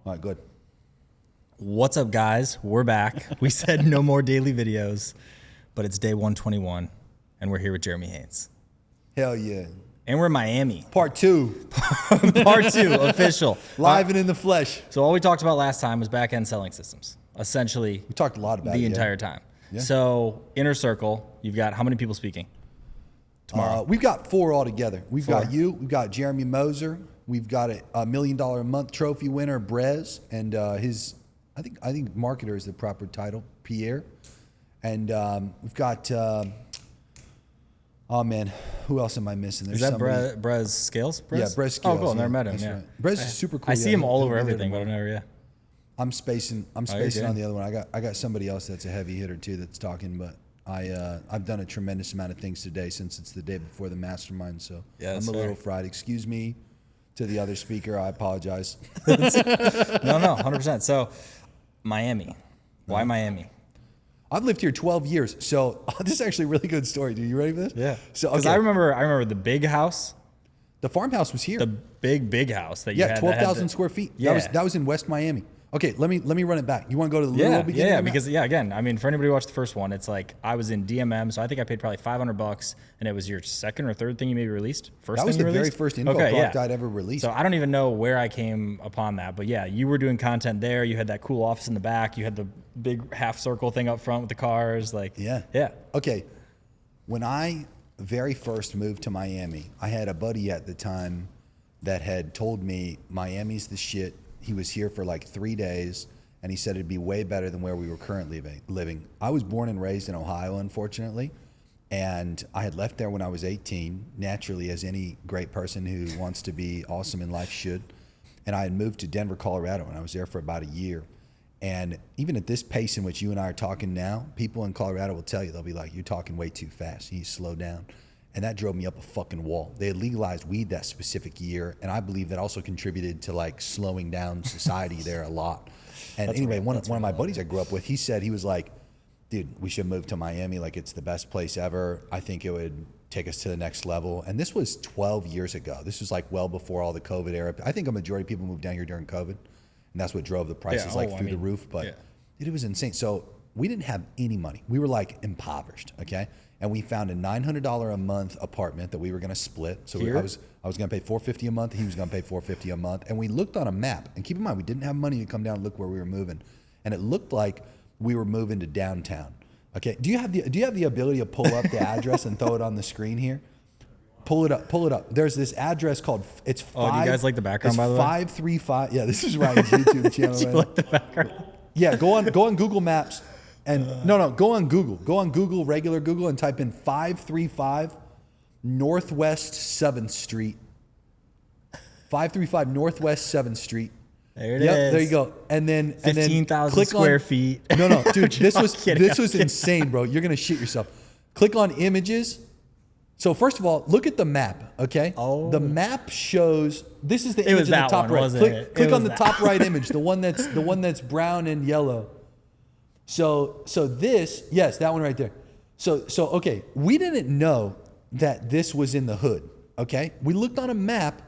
All right, good. What's up, guys? We're back. We said no more daily videos, but it's day 121, and we're here with Jeremy Haynes. Hell yeah. And we're in Miami. Part 2. Part 2, official. Live and in the flesh. So all we talked about last time was back-end selling systems, essentially. We talked a lot about the it, entire time. Yeah. So Inner Circle, you've got how many people speaking tomorrow? We've got 4 altogether. We've 4. got you. We've got Jeremy Moser. We've got a $1 million a month trophy winner, Brez, and his, I think marketer is the proper title, Pierre. And we've got, oh man, who else am I missing? There's Is that somebody. Brez Scales? Brez? Yeah, Brez Scales. Oh, cool. Yeah, Never met him. that's Yeah. right. Brez is super cool. I see him all over everything, but I've never. Yeah. I'm spacing on good. the other one. I got somebody else that's a heavy hitter too that's talking, but I've done a tremendous amount of things today since it's the day before the Mastermind, so Yeah, I'm a little fried. Excuse me to the other speaker. I apologize. No, 100%. So Miami. Why Miami? I've lived here 12 years, so this is actually a really good story. Dude, you ready for this? Yeah. So Because I remember the big house. the farmhouse was here. The big house that you had. 12,000 square feet. Yeah. That was in West Miami. Okay, let me run it back. You want to go to the literal beginning? Yeah, of the map? because again, I mean, for anybody who watched the first one, it's like I was in DMM, so I think I paid probably $500, and it was your second or third thing you maybe released. That was the very first info product I'd ever released. So I don't even know where I came upon that, but yeah, you were doing content there. You had that cool office in the back. You had the big half circle thing up front with the cars. Like yeah. Okay, when I very first moved to Miami, I had a buddy at the time that had told me Miami's the shit. He was here for like 3 days. And he said it'd be way better than where we were currently living. I was born and raised in Ohio, unfortunately, and I had left there when I was 18, naturally, as any great person who wants to be awesome in life should. And I had moved to Denver, Colorado, and I was there for about a year. And even at this pace in which you and I are talking now, people in Colorado will tell you, they'll be like, you're talking way too fast. You need to slow down. And that drove me up a fucking wall. They had legalized weed that specific year, and I believe that also contributed to like slowing down society there a lot. And anyway, one of my buddies I grew up with, he was like, dude, we should move to Miami. Like, it's the best place ever. I think it would take us to the next level. And this was 12 years ago. This was like well before all the COVID era. I think a majority of people moved down here during COVID. And that's what drove the prices through the roof. But dude, it was insane. So we didn't have any money. We were like impoverished, okay? And we found a $900 a month apartment that we were going to split. So I was going to pay $450 a month. He was going to pay $450 a month. And we looked on a map. And keep in mind, we didn't have money to come down and look where we were moving. And it looked like we were moving to downtown. Okay. Do you have the ability to pull up the address and throw it on the screen here? Pull it up. There's this address called do you guys like the background, by the way? 535. Yeah, this is Ryan's YouTube channel. Do you like the background? Yeah, go on Google Maps. And go on Google. Go on Google, regular Google, and type in 535 Northwest 7th Street. 535 Northwest 7th Street. There it is. There you go. And then 15,000 square feet. No, dude, this was insane, bro. You're gonna shit yourself. Click on images. So first of all, look at the map. Okay. Oh. The map shows. This is the image in the top right. Click on the top right image, the one that's brown and yellow. So this, yes, that one right there. So okay, we didn't know that this was in the hood, okay? We looked on a map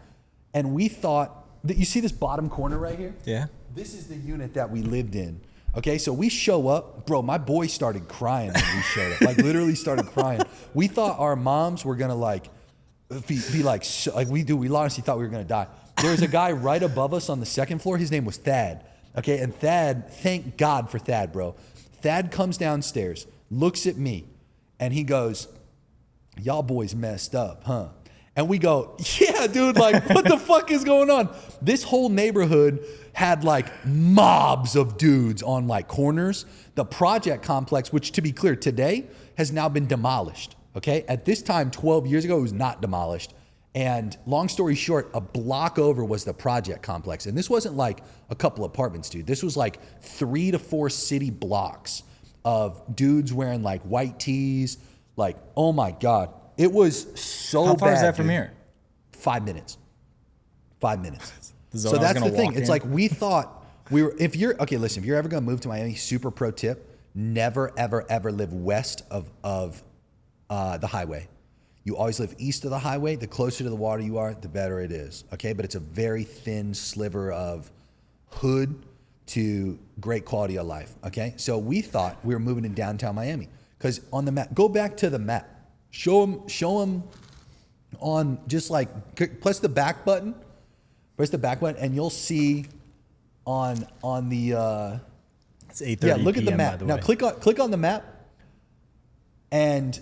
and we thought that, you see this bottom corner right here? Yeah. This is the unit that we lived in. Okay, so we show up, bro, my boy started crying when we showed up, like literally started crying. We thought our moms were gonna like, be like we honestly thought we were gonna die. There was a guy right above us on the second floor, his name was Thad. Okay, and Thad, thank God for Thad, bro. Thad comes downstairs, looks at me, and he goes, y'all boys messed up, huh? And we go, yeah, dude, like, what the fuck is going on? This whole neighborhood had like mobs of dudes on like corners. The project complex, which to be clear, today has now been demolished, okay? At this time, 12 years ago, it was not demolished. And long story short, a block over was the project complex. And this wasn't like a couple apartments, dude. This was like 3 to 4 city blocks of dudes wearing like white tees. Like, oh my God. It was so bad. How far is that dude. from here? 5 minutes. 5 minutes. So that's the thing. It's like we thought we were, if you're ever going to move to Miami, super pro tip, never, ever, ever live west of the highway. You always live east of the highway. The closer to the water you are, the better it is. Okay, but it's a very thin sliver of hood to great quality of life. Okay, so we thought we were moving in downtown Miami because on the map, go back to the map, show them on just like press the back button, and you'll see on the It's 8:30 yeah. Look at the PM, map by the now. way. Click on the map, and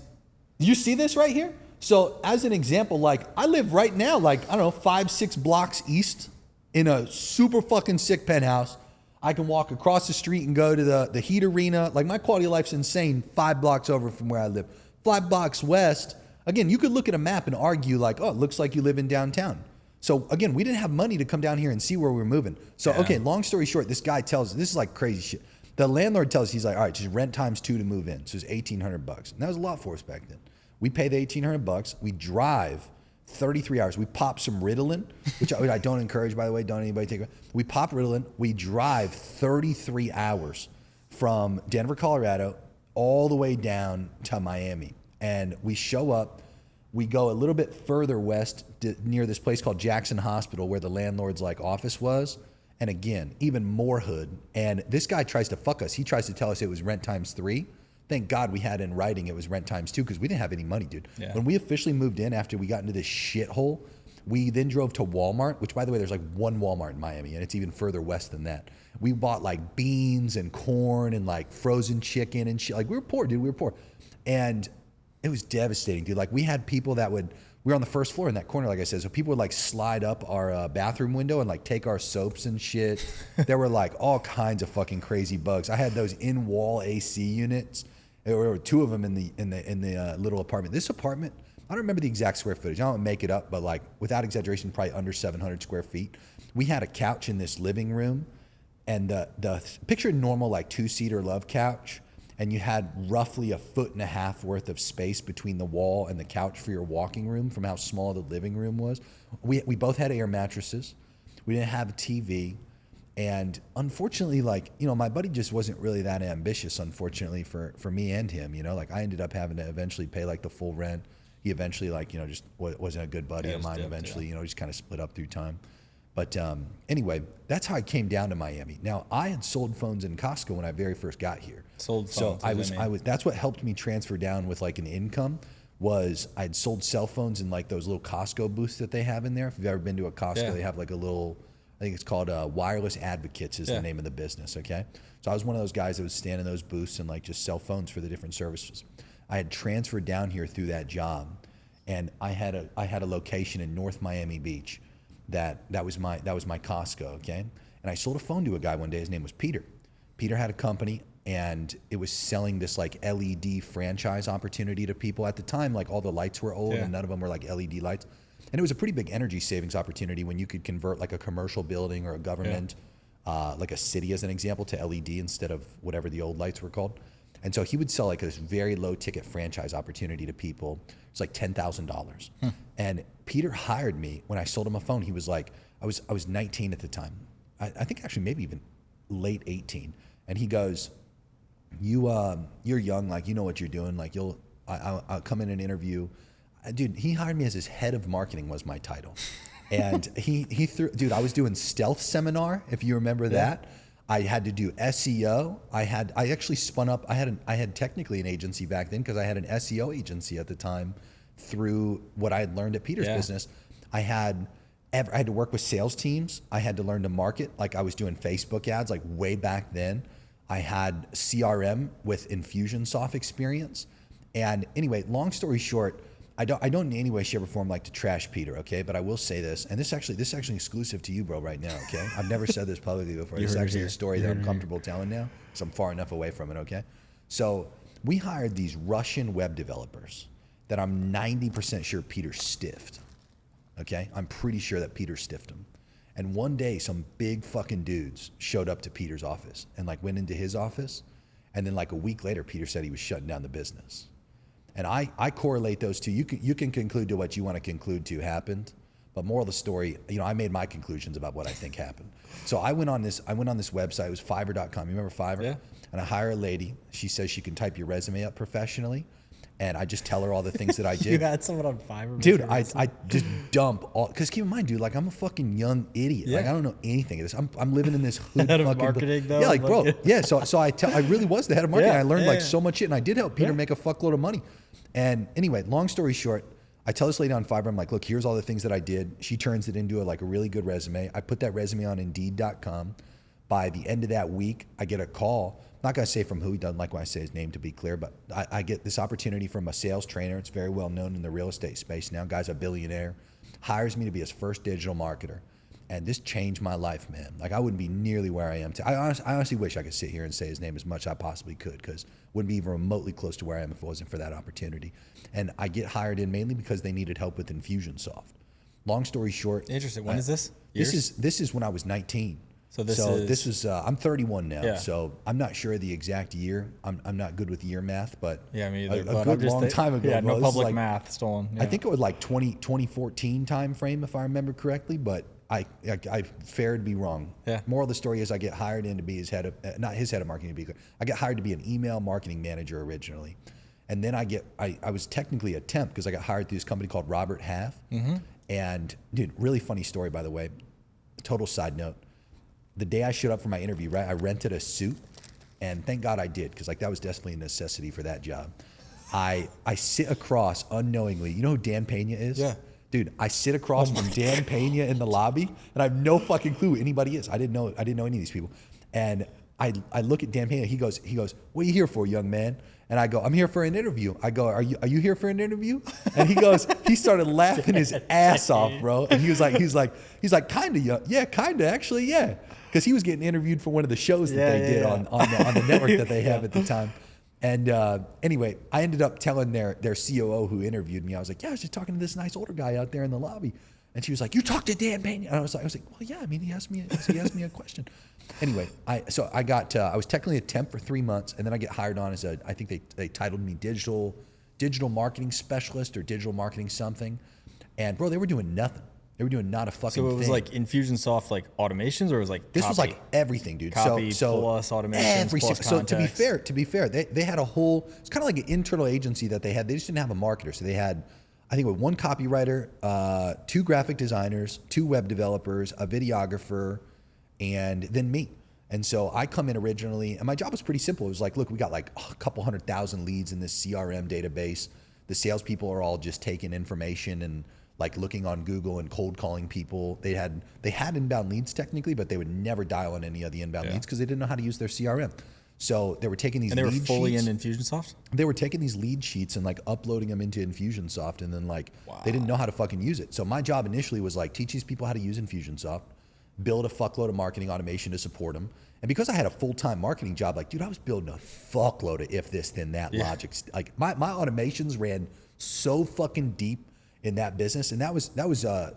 you see this right here. So as an example, like I live right now, like I don't know, 5-6 blocks east in a super fucking sick penthouse. I can walk across the street and go to the Heat Arena. Like my quality of life's insane 5 blocks over from where I live. 5 blocks west. Again, you could look at a map and argue like, oh, it looks like you live in downtown. So again, we didn't have money to come down here and see where we were moving. So, okay, long story short, this guy tells us, this is like crazy shit. The landlord tells us, he's like, all right, just rent times 2 to move in. So it's $1,800. And that was a lot for us back then. We pay the $1,800. We drive 33 hours. We pop some Ritalin, which I don't encourage, by the way. Don't anybody take it. We pop Ritalin. We drive 33 hours from Denver, Colorado, all the way down to Miami. And we show up. We go a little bit further west near this place called Jackson Hospital where the landlord's like office was. And again, even more hood. And this guy tries to fuck us. He tries to tell us it was rent times 3. Thank God we had in writing it was rent times 2 because we didn't have any money, dude. Yeah. When we officially moved in after we got into this shithole, we then drove to Walmart, which by the way, there's like one Walmart in Miami and it's even further west than that. We bought like beans and corn and like frozen chicken and shit. Like we were poor, dude. We were poor. And it was devastating, dude. Like we had people that we were on the first floor in that corner, like I said, so people would like slide up our bathroom window and like take our soaps and shit. There were like all kinds of fucking crazy bugs. I had those in-wall AC units. There were 2 of them in the little apartment. This apartment, I don't remember the exact square footage. I don't make it up, but like without exaggeration, probably under 700 square feet. We had a couch in this living room, and the picture a normal like 2-seater love couch, and you had roughly 1.5 feet worth of space between the wall and the couch for your walking room from how small the living room was. We both had air mattresses. We didn't have a TV. And unfortunately, like, you know, my buddy just wasn't really that ambitious, unfortunately, for me and him, you know, like I ended up having to eventually pay like the full rent. He eventually like, you know, just wasn't a good buddy of mine eventually, you know, just kind of split up through time. But anyway, that's how I came down to Miami. Now I had sold phones in Costco when I very first got here. Sold So phones. I was, that's what helped me transfer down with like an income was I'd sold cell phones in like those little Costco booths that they have in there. If you've ever been to a Costco, they have like a little, I think it's called Wireless Advocates is the name of the business, okay? So I was one of those guys that would stand in those booths and like just sell phones for the different services. I had transferred down here through that job, and I had a location in North Miami Beach that was my Costco, okay? And I sold a phone to a guy one day. His name was Peter. Peter had a company, and it was selling this like LED franchise opportunity to people. At the time, like all the lights were old and none of them were like LED lights. And it was a pretty big energy savings opportunity when you could convert like a commercial building or a government, like a city as an example, to LED instead of whatever the old lights were called. And so he would sell like this very low ticket franchise opportunity to people. It's like $10,000. And Peter hired me when I sold him a phone. He was like, I was 19 at the time. I think actually maybe even late 18. And he goes, you're young, like you know what you're doing. Like I'll come in and interview. Dude, he hired me as his head of marketing was my title. And he threw, dude, I was doing Stealth Seminar, if you remember that. I had to do SEO. I actually spun up, I had technically an agency back then because I had an SEO agency at the time through what I had learned at Peter's business. I had to work with sales teams. I had to learn to market. Like I was doing Facebook ads like way back then. I had CRM with Infusionsoft experience. And anyway, long story short, I don't in any way, shape, or form like to trash Peter, okay? But I will say this, and this is actually exclusive to you, bro, right now, okay? I've never said this publicly before. This is actually a story that I'm comfortable telling now, because I'm far enough away from it, okay? So we hired these Russian web developers that I'm 90% sure Peter stiffed, okay? I'm pretty sure that Peter stiffed them. And one day, some big fucking dudes showed up to Peter's office and like went into his office, and then like a week later, Peter said he was shutting down the business. And I correlate those two. You can conclude to what you want to conclude to happened, but moral of the story, you know, I made my conclusions about what I think happened. So I went on this website. It was Fiverr.com. You remember Fiverr? Yeah. And I hire a lady. She says she can type your resume up professionally. And I just tell her all the things that I You did. had someone on Fiverr. Dude, I just dump all, because keep in mind, dude, like I'm a fucking young idiot. Yeah. Like I don't know anything of this. I'm living in this hood Head of fucking marketing, though, yeah, like bro, fucking- yeah. So I really was the head of marketing. Yeah, I learned yeah, like yeah. so much shit, and I did help Peter make a fuckload of money. And anyway, long story short, I tell this lady on Fiverr, I'm like, look, here's all the things that I did. She turns it into a really good resume. I put that resume on Indeed.com. By the end of that week, I get a call. I'm not going to say from who. He doesn't like when I say his name, to be clear, but I get this opportunity from a sales trainer. It's very well known in the real estate space now. Guy's a billionaire. Hires me to be his first digital marketer. And this changed my life, man. Like I wouldn't be nearly where I am today. I honestly wish I could sit here and say his name as much as I possibly could, because wouldn't be even remotely close to where I am if it wasn't for that opportunity. And I get hired in mainly because they needed help with Infusionsoft. Long story short. Interesting. When is this? This is when I was 19. So this is I'm 31 now, Yeah. so I'm not sure of the exact year. I'm not good with year math, but Yeah, me either. a but I'm good just long time ago. Yeah, bro. no This is public like- math stolen. Yeah. I think it was like 2014 time frame, if I remember correctly, but I fared to be wrong. Yeah. Moral of the story is I get hired in to be his head of, not his head of marketing, to be clear. I get hired to be an email marketing manager originally. And then I was technically a temp because I got hired through this company called Robert Half. Mm-hmm. And dude, really funny story, by the way. Total side note. The day I showed up for my interview, right, I rented a suit, and thank God I did, because like that was definitely a necessity for that job. I sit across unknowingly. You know who Dan Pena is? Yeah. Dude, I sit across from Dan Pena in the lobby, and I have no fucking clue who anybody is. I didn't know any of these people. And I look at Dan Pena. He goes, "What are you here for, young man?" And I go, "I'm here for an interview." I go, "Are you here for an interview?" And he goes, he started laughing his ass off, bro. And he's like, "Kinda, yeah, kinda, actually, yeah." Because he was getting interviewed for one of the shows that they did on the network that they have at the time. And anyway, I ended up telling their COO who interviewed me, I was like, "Yeah, I was just talking to this nice older guy out there in the lobby." And she was like, "You talked to Dan Pena?" And I was like, "Well, yeah. I mean, he asked me a question." Anyway, I was technically a temp for 3 months, and then I get hired on as I think they titled me digital marketing specialist or digital marketing something. And bro, they were doing nothing. They were doing not a fucking thing. So it was like Infusionsoft, like automations, or it was like this copy? was like everything, dude. Copy so plus automations plus so to be context. fair, they had a whole. It's kind of like an internal agency that they had. They just didn't have a marketer, so they had, I think, with one copywriter, 2 graphic designers, 2 web developers, a videographer, and then me. And so I come in originally, and my job was pretty simple. It was like, look, we got like a couple 100,000 leads in this CRM database. The salespeople are all just taking information and like looking on Google and cold calling people. They had inbound leads technically, but they would never dial on any of the inbound leads because they didn't know how to use their CRM. So they were taking these And they were lead fully sheets. in Infusionsoft? They were taking these lead sheets and like uploading them into Infusionsoft, and then like they didn't know how to fucking use it. So my job initially was like teach these people how to use Infusionsoft, build a fuckload of marketing automation to support them. And because I had a full-time marketing job, like, dude, I was building a fuckload of if this, then that logic. Like my automations ran so fucking deep in that business. And that was an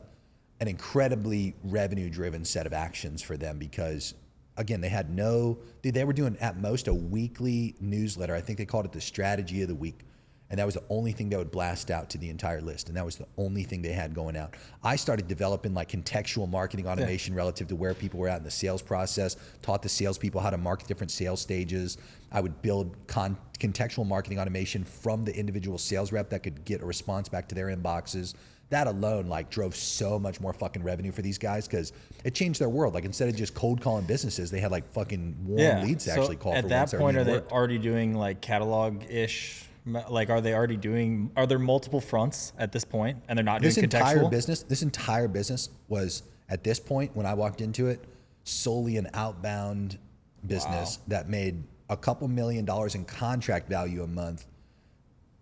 incredibly revenue-driven set of actions for them because, again, they were doing at most a weekly newsletter. I think they called it the strategy of the week. And that was the only thing that would blast out to the entire list. And that was the only thing they had going out. I started developing like contextual marketing automation relative to where people were at in the sales process, taught the salespeople how to market different sales stages. I would build contextual marketing automation from the individual sales rep that could get a response back to their inboxes. That alone like drove so much more fucking revenue for these guys because it changed their world. Like instead of just cold calling businesses, they had like fucking warm leads to actually call for. At that once point, are they worked. already doing like catalog-ish? Like, are there multiple fronts at this point and they're not doing contextual? This entire business was, at this point, when I walked into it, solely an outbound business that made a couple $1 million in contract value a month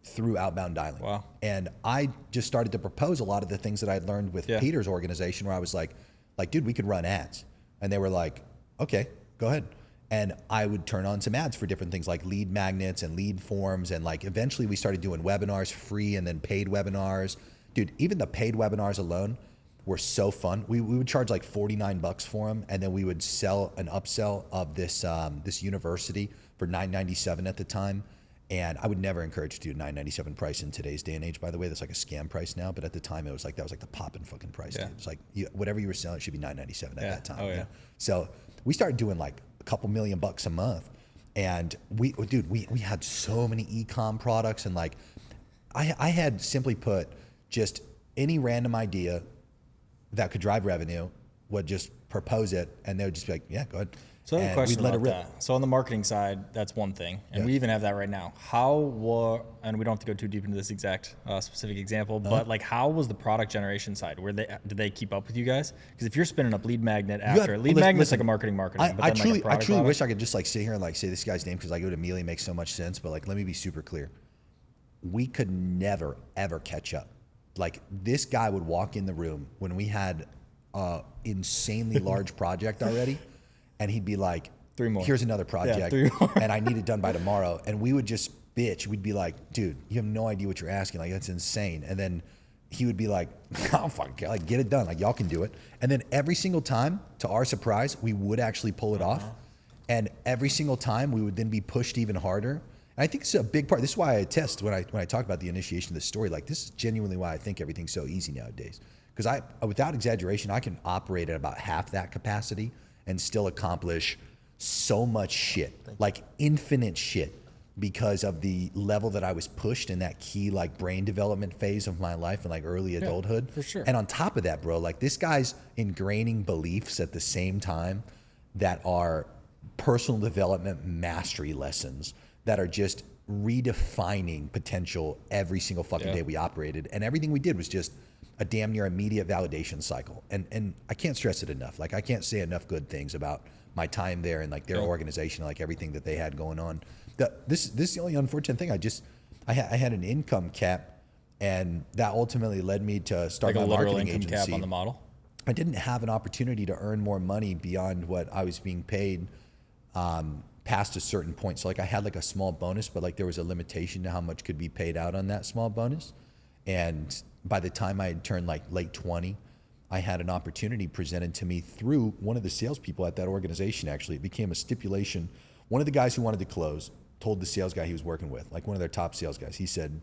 through outbound dialing. Wow. And I just started to propose a lot of the things that I'd learned with Peter's organization, where I was like, dude, we could run ads. And they were like, okay, go ahead. And I would turn on some ads for different things like lead magnets and lead forms. And like eventually we started doing webinars, free and then paid webinars. Dude, even the paid webinars alone were so fun. We would charge like $49 for them. And then we would sell an upsell of this university for $9.97 at the time. And I would never encourage to do $9.97 price in today's day and age, by the way. That's like a scam price now. But at the time, that was like the poppin' fucking price. Yeah. Dude. It's like whatever you were selling, it should be $9.97 at that time. Oh, yeah. You know? So we started doing like a couple $1 million a month. And we had so many e-com products. And like I had simply put just any random idea that could drive revenue, would just propose it, and they would just be like, yeah, go ahead. So I have a And question we'd let about it rip. that. So on the marketing side, that's one thing, and Yeah. we even have that right now. And we don't have to go too deep into this exact specific example, but like, how was the product generation side? Did they keep up with you guys? Because if you're spinning up lead magnet after lead magnet's like a marketing, but I then like a truly product. wish I could just like sit here and like say this guy's name because like it would immediately make so much sense. But like, let me be super clear. We could never ever catch up. Like this guy would walk in the room when we had insanely large project already, and he'd be like, 3 more. Here's another project, 3 more. and I need it done by tomorrow. And we would just bitch. We'd be like, dude, you have no idea what you're asking. Like that's insane. And then he would be like, oh fuck, like get it done. Like y'all can do it. And then every single time, to our surprise, we would actually pull it off. And every single time, we would then be pushed even harder. And I think it's a big part. This is why I attest when I talk about the initiation of the story. Like this is genuinely why I think everything's so easy nowadays. Because without exaggeration, I can operate at about half that capacity and still accomplish so much shit, like infinite shit, because of the level that I was pushed in that key like brain development phase of my life and like early adulthood. For sure. And on top of that, bro, like this guy's ingraining beliefs at the same time that are personal development mastery lessons that are just redefining potential every single fucking day we operated. And everything we did was just a damn near immediate validation cycle. And I can't stress it enough. Like I can't say enough good things about my time there and like their organization, like everything that they had going on. This is the only unfortunate thing. I had an income cap, and that ultimately led me to start Like a my literal marketing income agency. cap on the model. I didn't have an opportunity to earn more money beyond what I was being paid past a certain point. So like I had like a small bonus, but like there was a limitation to how much could be paid out on that small bonus. And by the time I had turned like late 20, I had an opportunity presented to me through one of the salespeople at that organization. Actually, it became a stipulation. One of the guys who wanted to close told the sales guy he was working with, like one of their top sales guys, he said,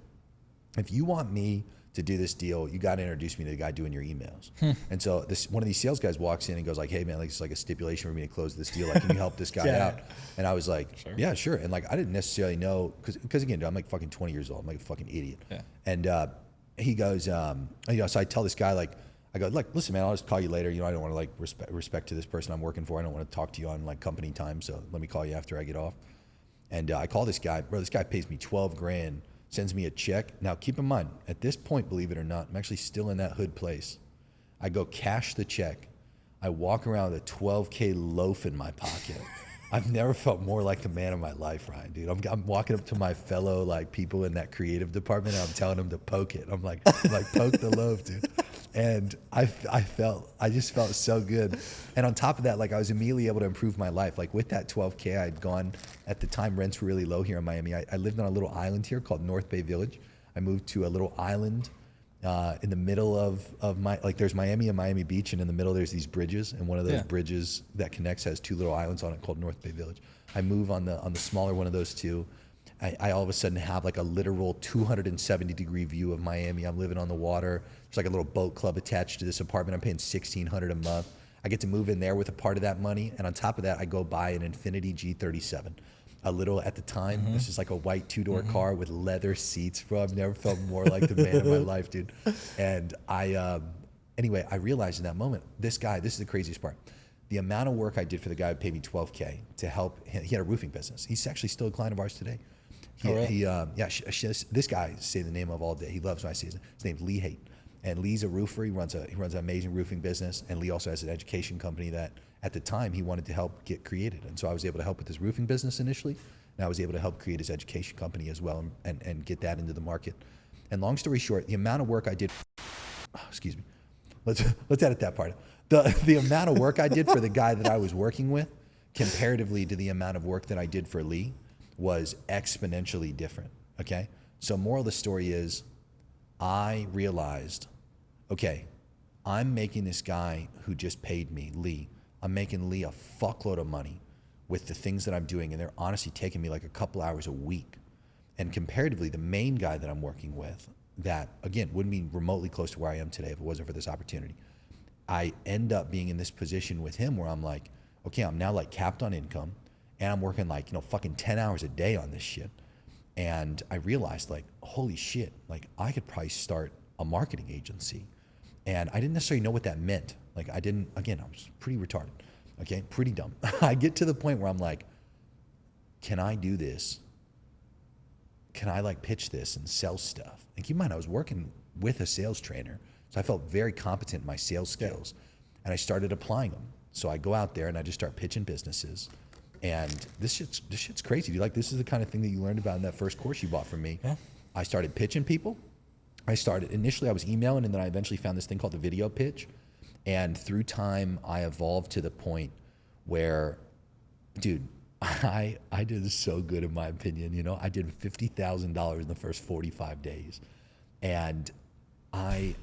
if you want me to do this deal, you got to introduce me to the guy doing your emails. And so one of these sales guys walks in and goes like, hey man, like it's like a stipulation for me to close this deal. Like, can you help this guy out? And I was like, yeah, sure. And like, I didn't necessarily know, cause again, dude, I'm like fucking 20 years old. I'm like a fucking idiot. Yeah. And he goes, so I tell this guy, like, I go, like, listen, man, I'll just call you later. You know, I don't want to like respect to this person I'm working for. I don't want to talk to you on like company time. So let me call you after I get off. And I call this guy, bro, this guy pays me 12 grand, sends me a check. Now keep in mind, at this point, believe it or not, I'm actually still in that hood place. I go cash the check. I walk around with a 12K loaf in my pocket. I've never felt more like the man of my life, Ryan, dude. I'm walking up to my fellow like people in that creative department and I'm telling them to poke it. I'm like poke the loaf, dude. And I just felt so good. And on top of that, like I was immediately able to improve my life. Like with that 12K, I'd gone, at the time rents were really low here in Miami. I lived on a little island here called North Bay Village. I moved to a little island in the middle of my, like there's Miami and Miami Beach, and in the middle there's these bridges, and one of those bridges that connects has two little islands on it called North Bay Village. I move on the smaller one of those two. I all of a sudden have like a literal 270-degree view of Miami. I'm living on the water. There's like a little boat club attached to this apartment. I'm paying $1,600 a month. I get to move in there with a part of that money, and on top of that, I go buy an Infiniti G37. A little, at the time, this is like a white two-door car with leather seats, bro. I've never felt more like the man of my life, dude. And anyway, I realized in that moment, this guy, this is the craziest part. The amount of work I did for the guy who paid me $12K to help, he had a roofing business. He's actually still a client of ours today. This guy, say the name of all day. He loves when I say his name. His name's Lee Haight. And Lee's a roofer. He runs an amazing roofing business. And Lee also has an education company that at the time he wanted to help get created. And so I was able to help with his roofing business initially. And I was able to help create his education company as well and get that into the market. And long story short, the amount of work I did, excuse me, let's edit that part. The amount of work I did for the guy that I was working with comparatively to the amount of work that I did for Lee was exponentially different, okay? So moral of the story is I realized, okay, I'm making this guy who just paid me, Lee, I'm making Lee a fuckload of money with the things that I'm doing, and they're honestly taking me like a couple hours a week. And comparatively, the main guy that I'm working with, that, again, wouldn't be remotely close to where I am today if it wasn't for this opportunity. I end up being in this position with him where I'm like, okay, I'm now like capped on income, and I'm working like, fucking 10 hours a day on this shit. And I realized like, holy shit, like I could probably start a marketing agency. And I didn't necessarily know what that meant. Like I was pretty retarded, okay, pretty dumb. I get to the point where I'm like, can I do this? Can I like pitch this and sell stuff? And keep in mind, I was working with a sales trainer, so I felt very competent in my sales skills. And I started applying them. So I go out there and I just start pitching businesses. And this shit's crazy, dude. Like this is the kind of thing that you learned about in that first course you bought from me. Yeah. I started pitching people. Initially I was emailing, and then I eventually found this thing called the video pitch. And through time, I evolved to the point where, dude, I did so good in my opinion. You know, I did $50,000 in the first 45 days. And I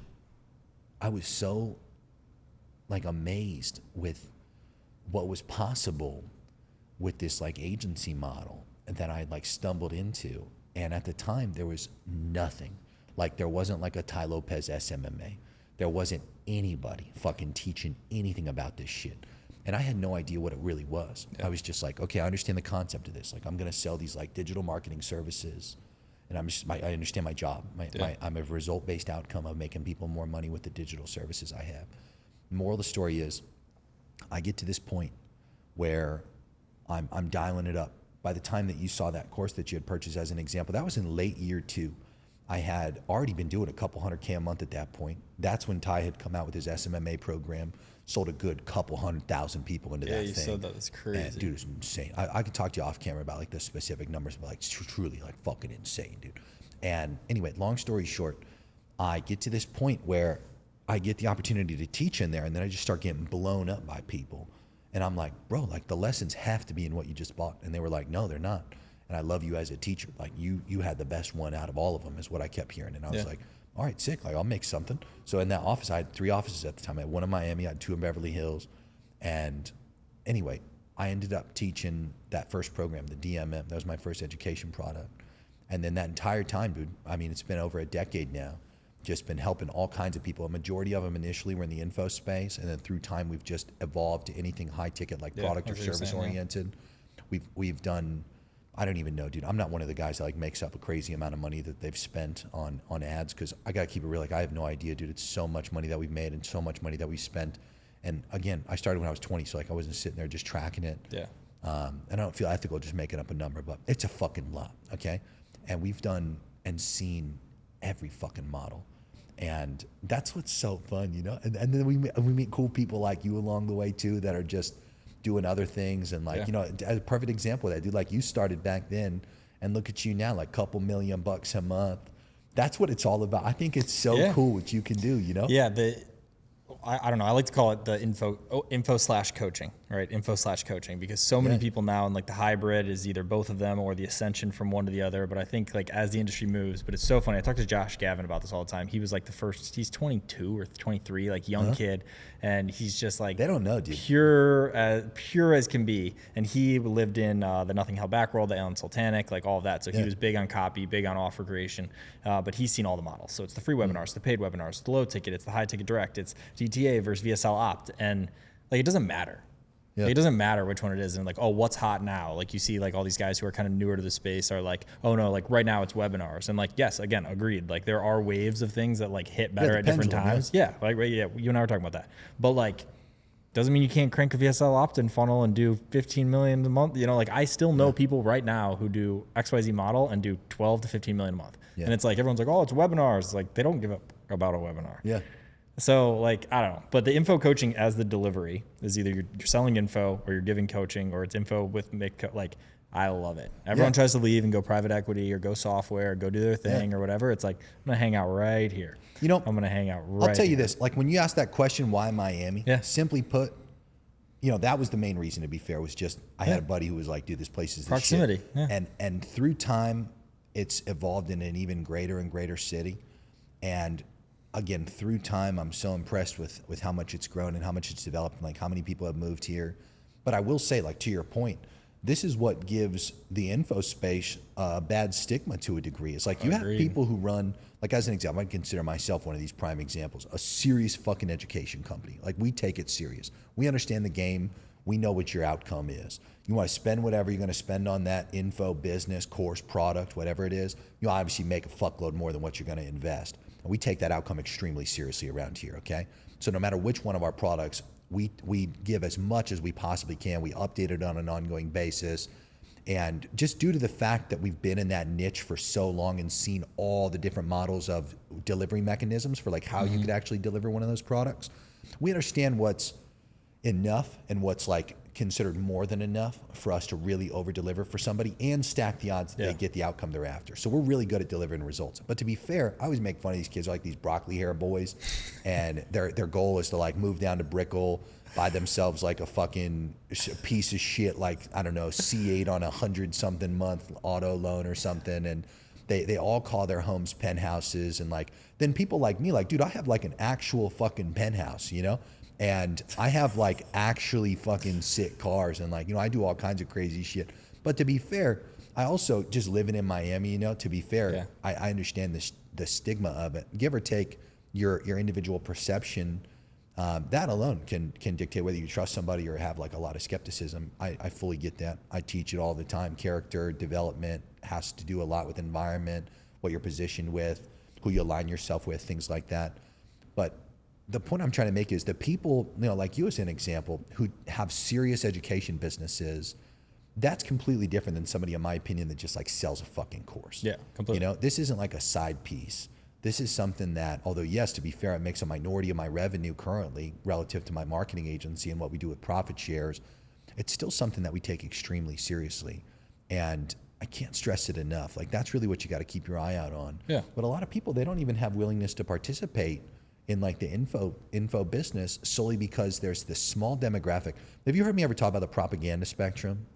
was so like amazed with what was possible with this like agency model that I like stumbled into. And at the time there was nothing. Like there wasn't like a Ty Lopez SMMA. There wasn't anybody fucking teaching anything about this shit. And I had no idea what it really was. Yeah. I was just like, okay, I understand the concept of this. Like I'm gonna sell these like digital marketing services, and I understand my job. I'm a result-based outcome of making people more money with the digital services I have. Moral of the story is, I get to this point where I'm dialing it up. By the time that you saw that course that you had purchased as an example, that was in late year 2. I had already been doing a couple $100K a month at that point. That's when Ty had come out with his SMMA program, sold a good couple 100,000 people into that thing. Yeah, you said that. That's crazy. And, dude, it's insane. I could talk to you off camera about like the specific numbers, but like truly like fucking insane, dude. And anyway, long story short, I get to this point where I get the opportunity to teach in there, and then I just start getting blown up by people. And I'm like, bro, like the lessons have to be in what you just bought. And they were like, no, they're not. And I love you as a teacher. Like you had the best one out of all of them is what I kept hearing. And I was like, all right, sick. Like I'll make something. So in that office, I had 3 offices at the time. I had one in Miami, I had 2 in Beverly Hills. And anyway, I ended up teaching that first program, the DMM. That was my first education product. And then that entire time, dude, I mean, it's been over a decade now, just been helping all kinds of people. A majority of them initially were in the info space. And then through time, we've just evolved to anything high ticket, like product or service oriented. We've done, I don't even know, dude. I'm not one of the guys that like makes up a crazy amount of money that they've spent on ads, because I gotta keep it real. Like I have no idea, dude. It's so much money that we've made and so much money that we spent. And again, I started when I was 20, so like I wasn't sitting there just tracking it. Yeah. And I don't feel ethical just making up a number, but it's a fucking lot, okay? And we've done and seen every fucking model. And that's what's so fun, you know? And then we meet cool people like you along the way too, that are just doing other things. And like, you know, a perfect example of that, dude, like you started back then and look at you now, like couple $1 million a month. That's what it's all about. I think it's so cool what you can do, you know? Yeah. I don't know. I like to call it the info/coaching, right? Info/coaching, because so many people now, and like the hybrid is either both of them or the ascension from one to the other. But I think like as the industry moves, but it's so funny. I talk to Josh Gavin about this all the time. He was like the first, he's 22 or 23, like young kid. And he's just like, they don't know, dude. Pure as can be. And he lived in the Nothing Held Back world, the Unsold, like all of that. So he was big on copy, big on offer creation. But he's seen all the models. So it's the free webinars, the paid webinars, the low ticket, it's the high ticket direct, it's DTA versus VSL opt. And like, it doesn't matter. Like, it doesn't matter which one it is. And like, oh, what's hot now? Like you see like all these guys who are kind of newer to the space are like, oh no, like right now it's webinars. And like, yes, again, agreed. Like there are waves of things that like hit better at different times. Yeah. Like, right. Yeah. You and I were talking about that, but like, doesn't mean you can't crank a VSL opt-in funnel and do 15 million a month. You know, like I still know people right now who do XYZ model and do 12 to 15 million a month. Yeah. And it's like, everyone's like, oh, it's webinars. It's like, they don't give up about a webinar. Yeah. So like, I don't know, but the info coaching as the delivery is either you're selling info or you're giving coaching, or it's info with like, I love it. Everyone tries to leave and go private equity or go software or go do their thing or whatever. It's like, I'm going to hang out right here. You know, I'm going to hang out right I'll tell you here. this, like when you ask that question, why Miami? Simply put, you know, that was the main reason, to be fair, was just, I had a buddy who was like, dude, this place is the proximity. Shit. And through time, it's evolved in an even greater and greater city. And again, through time, I'm so impressed with how much it's grown and how much it's developed, and like how many people have moved here. But I will say, like to your point, this is what gives the info space a bad stigma to a degree. It's like you have people who run, like as an example, I consider myself one of these prime examples, a serious fucking education company. Like we take it serious. We understand the game. we know what your outcome is. You want to spend whatever you're going to spend on that info, business, course, product, whatever it is. You obviously make a fuckload more than what you're going to invest. And we take that outcome extremely seriously around here, okay? So no matter which one of our products, we give as much as we possibly can. We update it on an ongoing basis. And just due to the fact that we've been in that niche for so long and seen all the different models of delivery mechanisms for like how you could actually deliver one of those products, we understand what's enough and what's like considered more than enough for us to really over deliver for somebody and stack the odds that they get the outcome they're after. So we're really good at delivering results. But to be fair, I always make fun of these kids like these broccoli hair boys, and their goal is to like move down to Brickell, buy themselves like a fucking piece of shit, like, I don't know, C8 on 100 something month auto loan or something. And they all call their homes penthouses. And like, then people like me, like, dude, I have like an actual fucking penthouse, you know? And I have like actually fucking sick cars, and like, you know, I do all kinds of crazy shit. But to be fair, I also just living in Miami, you know, to be fair, I understand the stigma of it. Give or take your individual perception, that alone can dictate whether you trust somebody or have like a lot of skepticism. I fully get that. I teach it all the time. Character development has to do a lot with environment, what you're positioned with, who you align yourself with, things like that. But the point I'm trying to make is the people, you know, like you as an example, who have serious education businesses, that's completely different than somebody, in my opinion, that just like sells a fucking course. Yeah, completely. You know, this isn't like a side piece. This is something that, although yes, to be fair, it makes a minority of my revenue currently relative to my marketing agency and what we do with profit shares, it's still something that we take extremely seriously. And I can't stress it enough. Like, that's really what you got to keep your eye out on. Yeah. But a lot of people, they don't even have willingness to participate in like the info business solely because there's this small demographic. Have you heard me ever talk about the propaganda spectrum?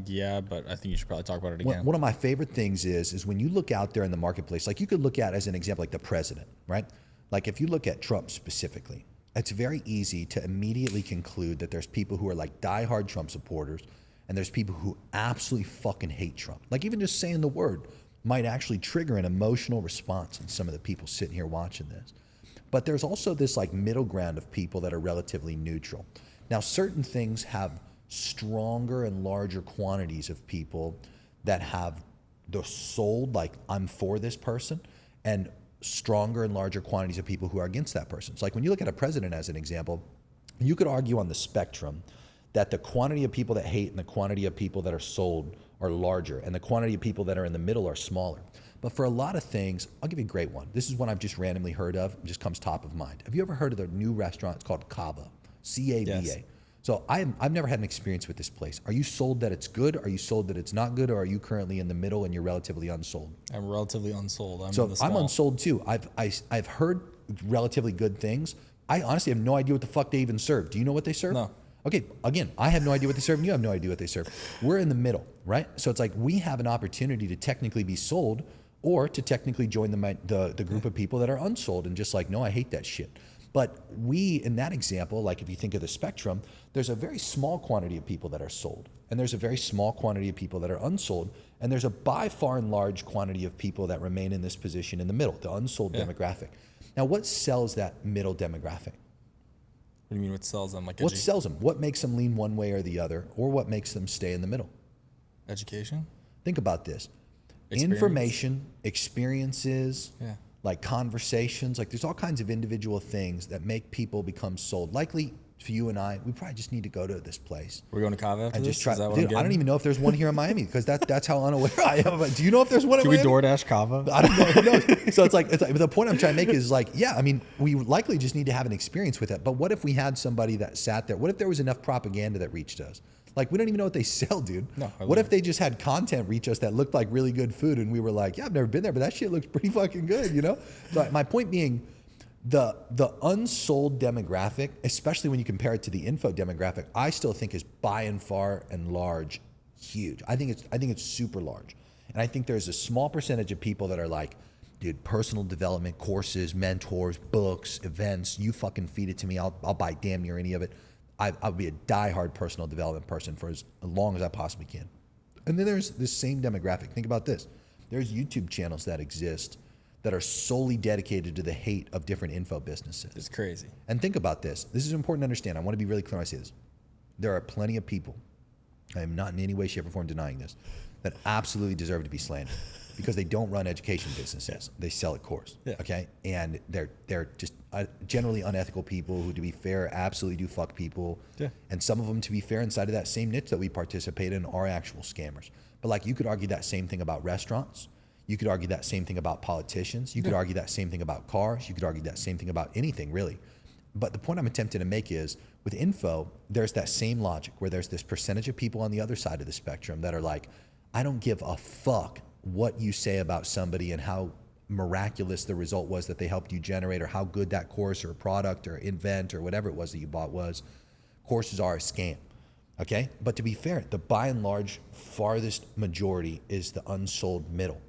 Yeah, but I think you should probably talk about it again. One of my favorite things is when you look out there in the marketplace, like you could look at, as an example, like the president, right? Like if you look at Trump specifically, it's very easy to immediately conclude that there's people who are like diehard Trump supporters and there's people who absolutely fucking hate Trump. Like even just saying the word might actually trigger an emotional response in some of the people sitting here watching this. But there's also this like middle ground of people that are relatively neutral. Now, certain things have stronger and larger quantities of people that have the sold, like I'm for this person, and stronger and larger quantities of people who are against that person. So like when you look at a president as an example, you could argue on the spectrum that the quantity of people that hate and the quantity of people that are sold are larger, and the quantity of people that are in the middle are smaller. But for a lot of things, I'll give you a great one. This is one I've just randomly heard of, just comes top of mind. Have you ever heard of the new restaurant? It's called Cava, C-A-V-A. Yes. So I've never had an experience with this place. Are you sold that it's good? Are you sold that it's not good? Or are you currently in the middle and you're relatively unsold? I'm relatively unsold. I'm unsold too. I've heard relatively good things. I honestly have no idea what the fuck they even serve. Do you know what they serve? No. Okay, again, I have no idea what they serve and you have no idea what they serve. We're in the middle, right? So it's like we have an opportunity to technically be sold or to technically join the group of people that are unsold and just like, no, I hate that shit. But we, in that example, like if you think of the spectrum, there's a very small quantity of people that are sold, and there's a very small quantity of people that are unsold, and there's a by far and large quantity of people that remain in this position in the middle, the unsold demographic. Now, what sells that middle demographic? What do you mean what sells them? Like what sells them? What makes them lean one way or the other, or what makes them stay in the middle? Education? Think about this. Information, experiences, like conversations, like there's all kinds of individual things that make people become sold. Likely for you and I, we probably just need to go to this place. We're going to Cava after and this? Just try. Dude, I don't even know if there's one here in Miami because that's how unaware I am. But do you know if there's one in Miami? Can we DoorDash Cava? I don't know. Who knows? So it's like the point I'm trying to make is like, yeah, I mean, we likely just need to have an experience with it. But what if we had somebody that sat there? What if there was enough propaganda that reached us? Like, we don't even know what they sell, dude. No, what if they just had content reach us that looked like really good food and we were like, yeah, I've never been there, but that shit looks pretty fucking good, you know? So my point being, the unsold demographic, especially when you compare it to the info demographic, I still think is by and far and large huge. I think it's super large. And I think there's a small percentage of people that are like, dude, personal development courses, mentors, books, events, you fucking feed it to me, I'll buy damn near any of it. I'll be a diehard personal development person for as long as I possibly can. And then there's this same demographic. Think about this. There's YouTube channels that exist that are solely dedicated to the hate of different info businesses. It's crazy. And think about this. This is important to understand. I want to be really clear when I say this. there are plenty of people, I am not in any way, shape, or form denying this, that absolutely deserve to be slandered because they don't run education businesses. They sell a course, okay? And they're just generally unethical people who, to be fair, absolutely do fuck people. Yeah. And some of them, to be fair, inside of that same niche that we participate in are actual scammers. But like, you could argue that same thing about restaurants. You could argue that same thing about politicians. You could argue that same thing about cars. You could argue that same thing about anything, really. But the point I'm attempting to make is, with info, there's that same logic where there's this percentage of people on the other side of the spectrum that are like, I don't give a fuck what you say about somebody and how miraculous the result was that they helped you generate, or how good that course or product or invent or whatever it was that you bought was. Courses are a scam. Okay? But to be fair, the by and large farthest majority is the unsold middle.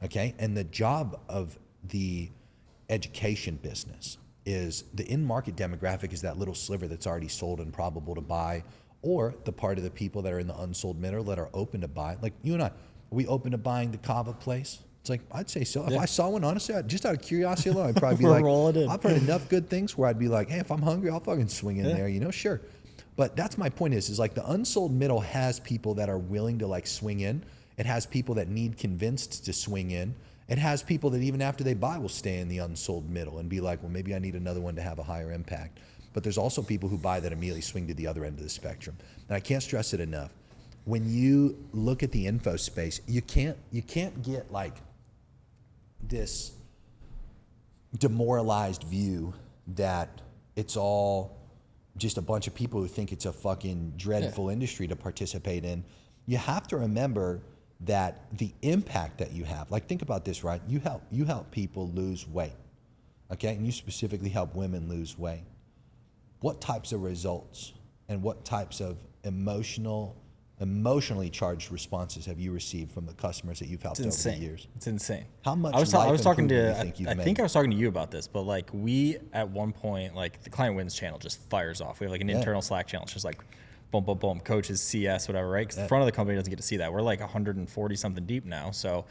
Okay? And the job of the education business is, the in-market demographic is that little sliver that's already sold and probable to buy, or the part of the people that are in the unsold middle that are open to buy. Like you and I, are we open to buying the Kava place? It's like, I'd say so. If I saw one, honestly, just out of curiosity alone, I'd probably be like, I've heard enough good things where I'd be like, hey, if I'm hungry, I'll fucking swing in there, you know, sure. But that's my point is like, the unsold middle has people that are willing to like swing in. It has people that need convinced to swing in. It has people that even after they buy will stay in the unsold middle and be like, well, maybe I need another one to have a higher impact. But there's also people who buy that immediately swing to the other end of the spectrum. And I can't stress it enough. When you look at the info space, you can't get like this demoralized view that it's all just a bunch of people who think it's a fucking dreadful industry to participate in. You have to remember that the impact that you have, like think about this, right? You help people lose weight, okay? And you specifically help women lose weight. What types of results and what types of emotionally charged responses have you received from the customers that you've helped over the years? It's insane. How much? I was talking to, I think I was talking to you about this, but like we, at one point, like the client wins channel just fires off. We have like an internal Slack channel. It's just like, boom, boom, boom, coaches, CS, whatever, right? Because the front of the company doesn't get to see that. We're like 140 something deep now. So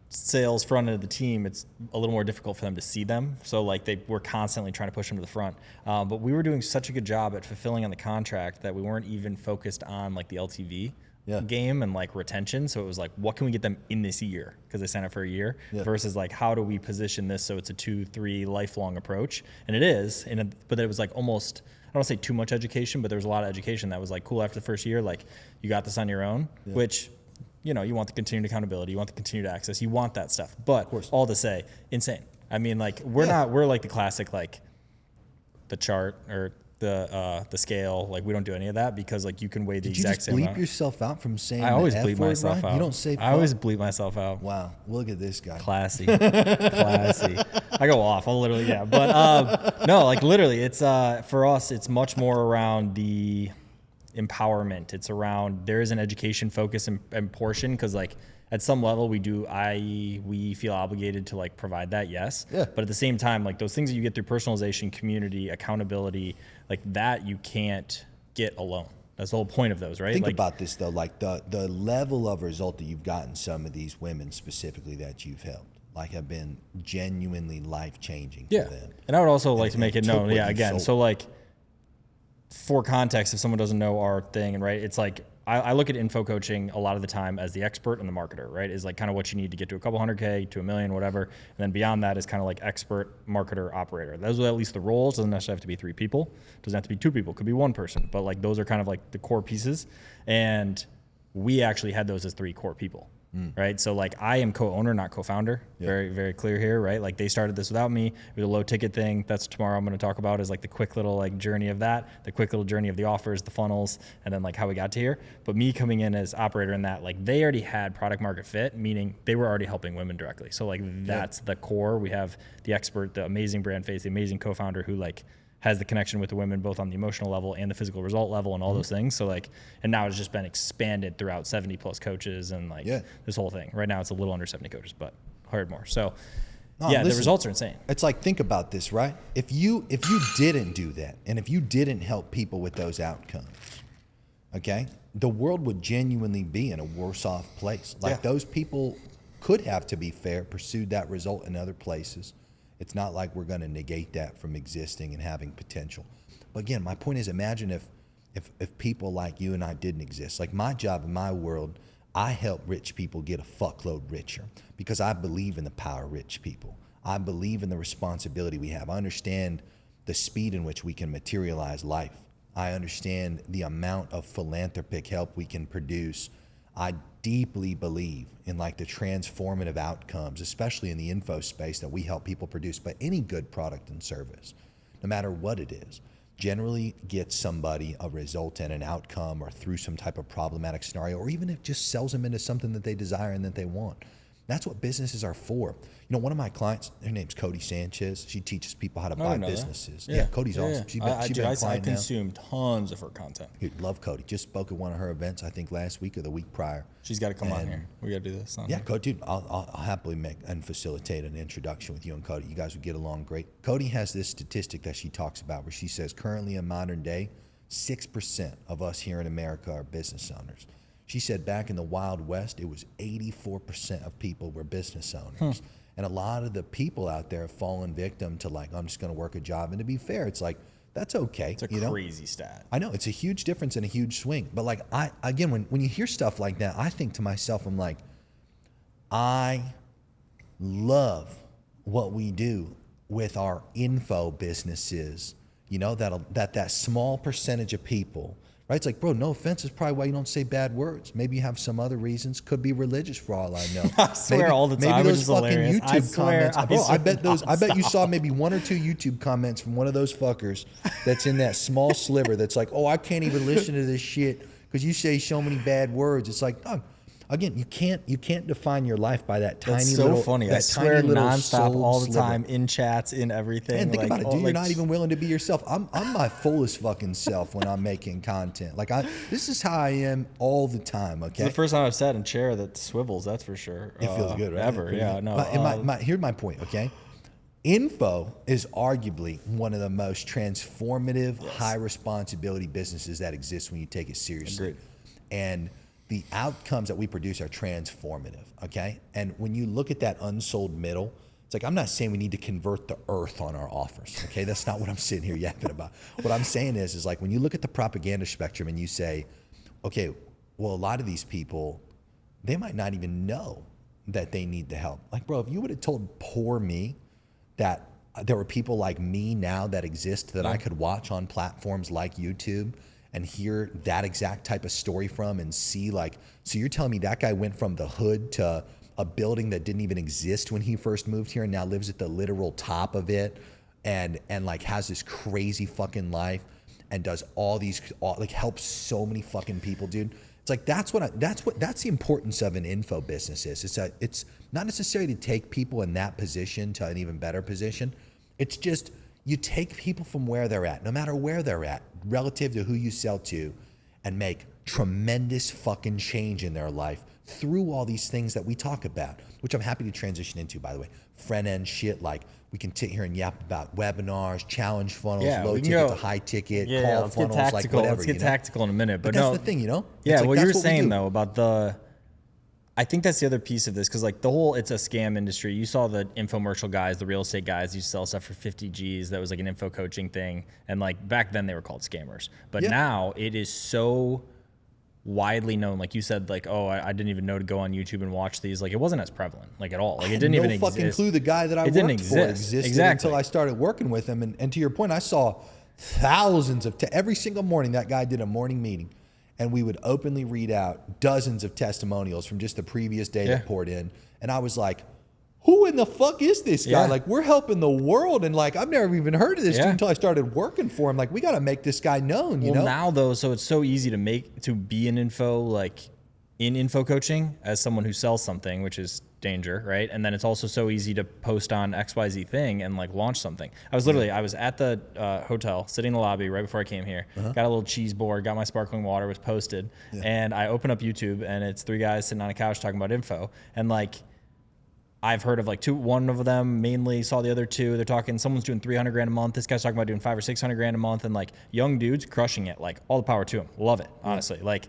sales, front end of the team, it's a little more difficult for them to see them. So like we're constantly trying to push them to the front. But we were doing such a good job at fulfilling on the contract that we weren't even focused on like the LTV game and like retention. So it was like, what can we get them in this year? Because they sign up for a year versus like, how do we position this so it's a 2-3 lifelong approach? And it is, but it was like almost, I don't want to say too much education, but there was a lot of education that was like cool after the first year. Like you got this on your own, which, you know, you want the continued accountability, you want the continued access, you want that stuff. But all to say, insane. I mean, like we're like the classic, like the chart or the scale. Like we don't do any of that because like you can weigh the exact same amount. Did you just bleep yourself out from saying I always bleep myself out. You don't say I always bleep myself out. Wow. Look at this guy. Classy. Classy. I go off. I'll literally, But no, like literally it's for us, it's much more around the empowerment. It's around, there is an education focus and portion because like at some level we feel obligated to like provide that, yes. Yeah. But at the same time, like those things that you get through personalization, community, accountability, like that you can't get alone. That's the whole point of those, right? Think about this though, like the level of result that you've gotten some of these women specifically that you've helped, like have been genuinely life-changing for them. And I would also like to make it known, again, so like for context, if someone doesn't know our thing, and right, it's like, I look at info coaching a lot of the time as the expert and the marketer, right? Is like kind of what you need to get to a couple 100K, to $1 million, whatever. And then beyond that is kind of like expert, marketer, operator. Those are at least the roles. Doesn't necessarily have to be 3 people. Doesn't have to be 2 people. Could be 1 person. But like those are kind of like the core pieces. And we actually had those as 3 core people. Right. So like I am co-owner, not co-founder. Very, very clear here. Right. Like they started this without me. It was a low ticket thing. That's tomorrow I'm going to talk about is like the quick little like journey of that, the quick little journey of the offers, the funnels, and then like how we got to here. But me coming in as operator in that, like they already had product market fit, meaning they were already helping women directly. So like that's the core. We have the expert, the amazing brand face, the amazing co-founder who like has the connection with the women, both on the emotional level and the physical result level and all those things. So like, and now it's just been expanded throughout 70 plus coaches and like this whole thing. Right now it's a little under 70 coaches, but hired more. So the results are insane. It's like, think about this, right? If you didn't do that, and if you didn't help people with those outcomes, okay, the world would genuinely be in a worse off place. Like those people could have, to be fair, pursued that result in other places. It's not like we're going to negate that from existing and having potential. But again, my point is, imagine if people like you and I didn't exist. Like my job in my world, I help rich people get a fuckload richer because I believe in the power of rich people. I believe in the responsibility we have. I understand the speed in which we can materialize life. I understand the amount of philanthropic help we can produce. I deeply believe in like the transformative outcomes, especially in the info space that we help people produce. But any good product and service, no matter what it is, generally gets somebody a result and an outcome or through some type of problematic scenario, or even if it just sells them into something that they desire and that they want. That's what businesses are for. You know, one of my clients, her name's Cody Sanchez. She teaches people how to buy businesses. Yeah, Cody's awesome. She's been a client I now. consume tons of her content. Dude, love Cody. Just spoke at one of her events, I think last week or the week prior. She's got to come on here. We got to do this. Yeah, Cody, dude, I'll happily make and facilitate an introduction with you and Cody. You guys would get along great. Cody has this statistic that she talks about where she says currently in modern day, 6% of us here in America are business owners. She said back in the Wild West, it was 84% of people were business owners. And a lot of the people out there have fallen victim to like, I'm just going to work a job. And to be fair, it's like, that's okay. It's a crazy stat. I know, it's a huge difference and a huge swing. But like, again, when you hear stuff like that, I think to myself, I'm like, I love what we do with our info businesses, you know, that small percentage of people. Right? It's like, bro, no offense. It's probably why you don't say bad words. Maybe you have some other reasons. Could be religious for all I know. I swear all the time. Maybe those fucking hilarious. YouTube comments. Bro, I bet you saw maybe 1 or 2 YouTube comments from one of those fuckers that's in that small sliver that's like, oh, I can't even listen to this shit because you say so many bad words. It's like, dog, again, you can't define your life by that tiny That's little. so funny. I swear nonstop all the time in chats, in everything. And think like, about it, dude. You're not even willing to be yourself. I'm my fullest fucking self when I'm making content. Like this is how I am all the time. Okay. It's the first time I've sat in a chair that swivels. That's for sure. It feels good, right? Ever, yeah. No. Here's my point. Okay. Info is arguably one of the most transformative, high responsibility businesses that exists when you take it seriously. Agreed. And the outcomes that we produce are transformative, okay? And when you look at that unsold middle, it's like, I'm not saying we need to convert the earth on our offers, okay? That's not what I'm sitting here yapping about. What I'm saying is like, when you look at the propaganda spectrum and you say, okay, well, a lot of these people, they might not even know that they need the help. Like, bro, if you would have told poor me that there were people like me now that exist that I could watch on platforms like YouTube and hear that exact type of story from and see like, so you're telling me that guy went from the hood to a building that didn't even exist when he first moved here and now lives at the literal top of it and like has this crazy fucking life and does like helps so many fucking people, dude. It's like, that's the importance of an info business is. It's not necessarily to take people in that position to an even better position. It's just, you take people from where they're at, no matter where they're at, relative to who you sell to, and make tremendous fucking change in their life through all these things that we talk about, which I'm happy to transition into, by the way. Front end shit, like we can sit here and yap about webinars, challenge funnels, low ticket to high ticket, call funnels, like whatever. Let's get tactical in a minute. But that's the thing, you know? Yeah, like, what you were saying though about I think that's the other piece of this, because like it's a scam industry. You saw the infomercial guys, the real estate guys, you sell stuff for 50 G's. That was like an info coaching thing. And like back then they were called scammers. But now it is so widely known. Like you said, like, oh, I didn't even know to go on YouTube and watch these. Like it wasn't as prevalent, like at all. Like it didn't even exist. No fucking clue the guy that I worked for existed until I started working with him. And to your point, I saw thousands of, every single morning that guy did a morning meeting. And we would openly read out dozens of testimonials from just the previous day that poured in. And I was like, who in the fuck is this guy? Like, we're helping the world. And like, I've never even heard of this dude until I started working for him. Like, we got to make this guy known, you know? Now though, so it's so easy to be in info coaching as someone who sells something, which is danger, right? And then it's also so easy to post on XYZ thing and like launch something. I was at the hotel, sitting in the lobby right before I came here, got a little cheese board, got my sparkling water, was posted, and I open up YouTube and it's 3 guys sitting on a couch talking about info. And like, I've heard of like one of them mainly, saw the other 2. They're talking, someone's doing 300 grand a month. This guy's talking about doing 500 or 600 grand a month, and like young dudes crushing it. Like all the power to them. Love it, honestly. Like,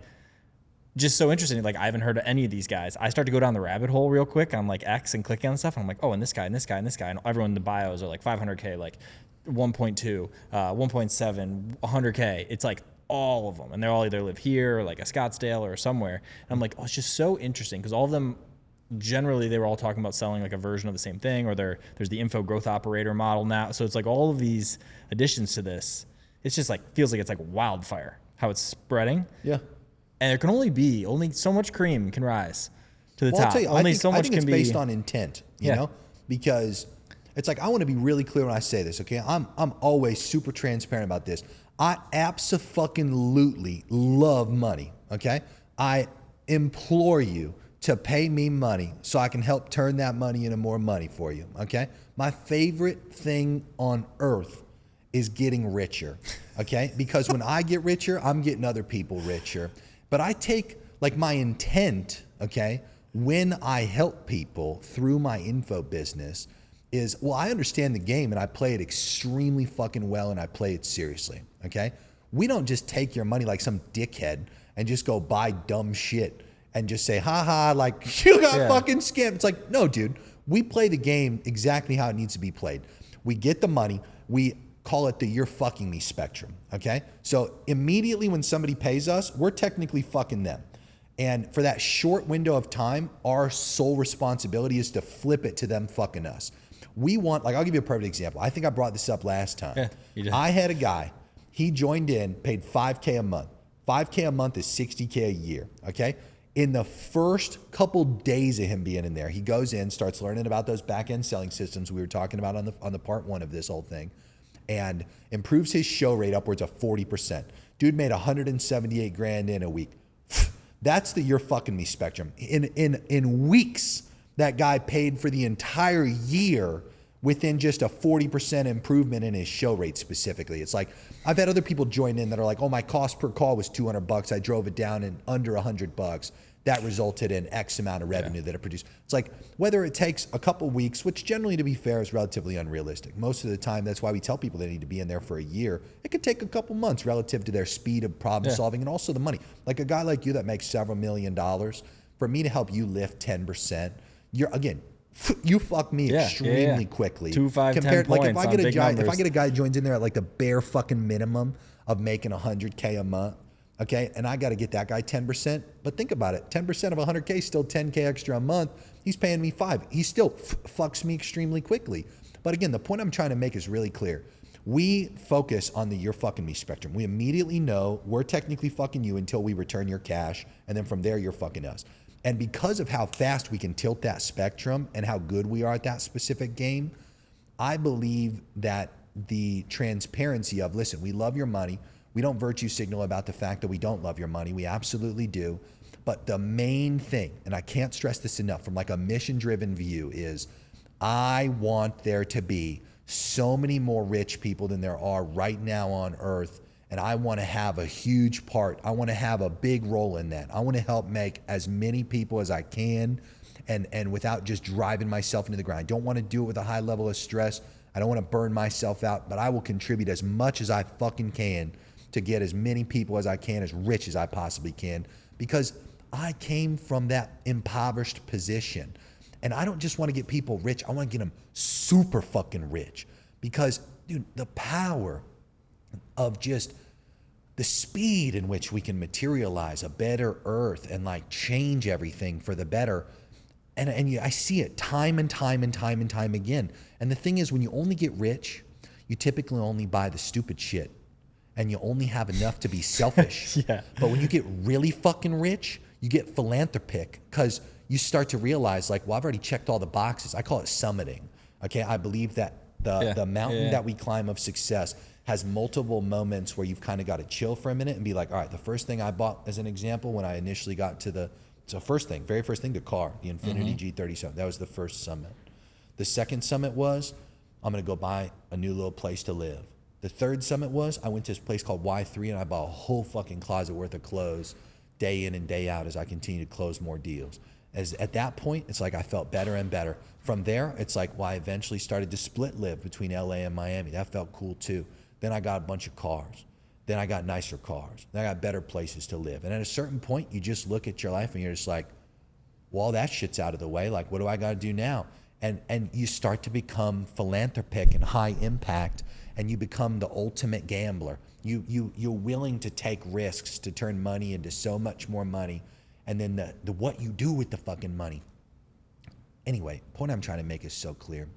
just so interesting. Like I haven't heard of any of these guys. I start to go down the rabbit hole real quick on like X and clicking on stuff. And I'm like, oh, and this guy and this guy and this guy. And everyone in the bios are like 500K, like 1.2, 1.7, 100K. It's like all of them, and they all either live here or like a Scottsdale or somewhere. And I'm like, oh, it's just so interesting because all of them, generally they were all talking about selling like a version of the same thing, or there's the info growth operator model now. So it's like all of these additions to this, it's just like, feels like it's like wildfire, how it's spreading. Yeah. And there can only so much cream can rise to the top. I'll tell you, only I think, so much I think can it's be based on intent, you know, because it's like, I want to be really clear when I say this. Okay. I'm always super transparent about this. I abso-fucking-lutely love money. Okay. I implore you to pay me money so I can help turn that money into more money for you. Okay. My favorite thing on earth is getting richer. Okay. Because when I get richer, I'm getting other people richer. But I take like my intent, okay, when I help people through my info business is, well, I understand the game and I play it extremely fucking well and I play it seriously, okay? We don't just take your money like some dickhead and just go buy dumb shit and just say, haha, like you got fucking scammed. It's like, no, dude, we play the game exactly how it needs to be played. We get the money, we call it the you're fucking me spectrum, okay? So immediately when somebody pays us, we're technically fucking them. And for that short window of time, our sole responsibility is to flip it to them fucking us. We want, like, I'll give you a perfect example. I think I brought this up last time. Yeah, you did. I had a guy, he joined in, paid $5K a month. $5K a month is $60K a year, okay? In the first couple days of him being in there, he goes in, starts learning about those back-end selling systems we were talking about on the part one of this whole thing, and improves his show rate upwards of 40%. Dude made 178 grand in a week. That's the you're fucking me spectrum. In weeks, that guy paid for the entire year within just a 40% improvement in his show rate specifically. It's like, I've had other people join in that are like, oh, my cost per call was $200. I drove it down in under $100. That resulted in X amount of revenue that it produced. It's like, whether it takes a couple weeks, which generally, to be fair, is relatively unrealistic. Most of the time, that's why we tell people they need to be in there for a year. It could take a couple months relative to their speed of problem solving and also the money. Like a guy like you that makes several $1 million, for me to help you lift 10%, you're, again, you fuck me extremely quickly. 2, 5, compared, 10 like points if I get a guy who joins in there at like the bare fucking minimum of making 100K a month, okay, and I got to get that guy 10%. But think about it, 10% of 100K is still 10K extra a month. He's paying me 5. He still fucks me extremely quickly. But again, the point I'm trying to make is really clear. We focus on the you're fucking me spectrum. We immediately know we're technically fucking you until we return your cash, and then from there you're fucking us. And because of how fast we can tilt that spectrum and how good we are at that specific game, I believe that the transparency of, listen, we love your money. We don't virtue signal about the fact that we don't love your money. We absolutely do. But the main thing, and I can't stress this enough from like a mission-driven view, is I want there to be so many more rich people than there are right now on earth. And I want to have a huge part. I want to have a big role in that. I want to help make as many people as I can and without just driving myself into the ground. I don't want to do it with a high level of stress. I don't want to burn myself out, but I will contribute as much as I fucking can to get as many people as I can, as rich as I possibly can, because I came from that impoverished position. And I don't just want to get people rich. I want to get them super fucking rich because, dude, the power of just the speed in which we can materialize a better earth and like change everything for the better. And I see it time and time and time and time again. And the thing is, when you only get rich, you typically only buy the stupid shit and you only have enough to be selfish. But when you get really fucking rich, you get philanthropic because you start to realize like, well, I've already checked all the boxes. I call it summiting. Okay. I believe that the mountain that we climb of success has multiple moments where you've kind of got to chill for a minute and be like, all right, the first thing I bought, as an example, when I initially got to very first thing, the car, the Infiniti G37. That was the first summit. The second summit was, I'm going to go buy a new little place to live. The third summit was, I went to this place called Y3 and I bought a whole fucking closet worth of clothes day in and day out as I continue to close more deals. At that point, it's like I felt better and better. From there, it's like, well, I eventually started to split live between LA and Miami. That felt cool too. Then I got a bunch of cars. Then I got nicer cars. Then I got better places to live. And at a certain point, you just look at your life and you're just like, well, all that shit's out of the way. Like, what do I got to do now? And you start to become philanthropic and high impact. and you become the ultimate gambler. You're willing to take risks to turn money into so much more money, and then the what you do with the fucking money. Anyway, point I'm trying to make is so clear.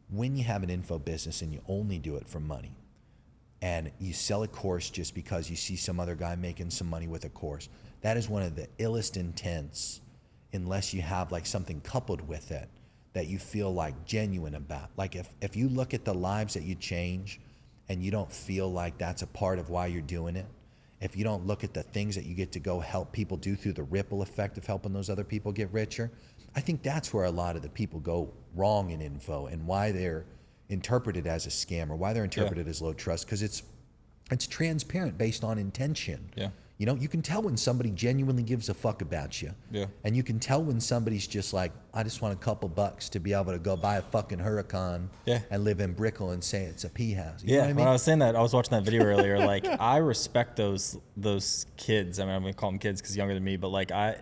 When you have an info business and you only do it for money, and you sell a course just because you see some other guy making some money with a course, that is one of the illest intents, unless you have like something coupled with it that you feel like genuine about. Like if you look at the lives that you change and you don't feel like that's a part of why you're doing it, if you don't look at the things that you get to go help people do through the ripple effect of helping those other people get richer, I think that's where a lot of the people go wrong in info and why they're interpreted as a scam or why they're interpreted as low trust, because it's transparent based on intention. Yeah. You know, you can tell when somebody genuinely gives a fuck about you. Yeah. And you can tell when somebody's just like, I just want a couple bucks to be able to go buy a fucking Huracan and live in Brickell and say it's a pea house. You know what I mean? When I was saying that, I was watching that video earlier. Like, I respect those kids. I mean, I'm gonna call them kids because younger than me, but like I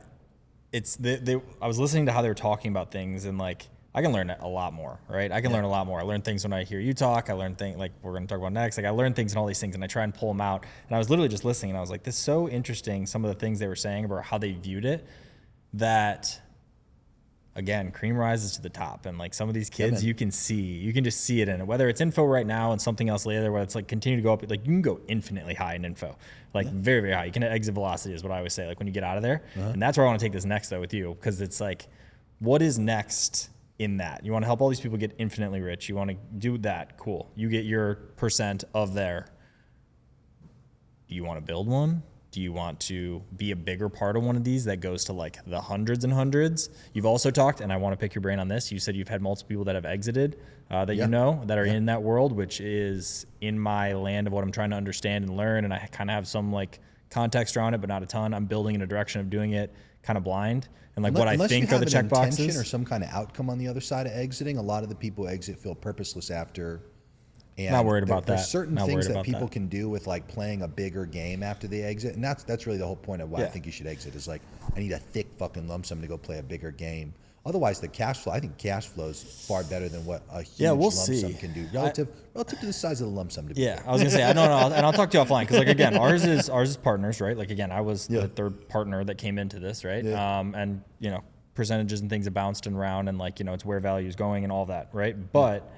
was listening to how they were talking about things, and like I can learn a lot more, right? I can learn a lot more. I learn things when I hear you talk. I learn things like we're going to talk about next. Like I learn things and all these things, and I try and pull them out. And I was literally just listening, and I was like, this is so interesting, some of the things they were saying about how they viewed it, that, again, cream rises to the top. And like some of these kids, you can just see it in it. Whether it's info right now and something else later, where it's like continue to go up, like you can go infinitely high in info, like very, very high. You can hit exit velocity is what I always say, like when you get out of there. And that's where I want to take this next though with you, because it's like, what is next in that? You want to help all these people get infinitely rich. You want to do that. Cool. You get your percent of there. Do you want to build one? Do you want to be a bigger part of one of these that goes to like the hundreds and hundreds? You've also talked, and I want to pick your brain on this. You said you've had multiple people that have exited that you know that are in that world, which is in my land of what I'm trying to understand and learn. And I kind of have some like context around it, but not a ton. I'm building in a direction of doing it kind of blind. And like what I think are the check boxes or some kind of outcome on the other side of exiting. A lot of the people who exit feel purposeless after. And not worried about that. There's certain things that people can do with like playing a bigger game after they exit, and that's really the whole point of why I think you should exit. Is like, I need a thick fucking lump sum to go play a bigger game. Otherwise, the cash flow, I think cash flow is far better than what a huge lump sum can do relative to the size of the lump sum. To be I was gonna say, and I'll talk to you offline, because like again, ours is partners, right? Like again, I was the third partner that came into this, right? And you know, percentages and things have bounced around, and like, you know, it's where value is going and all that, right? But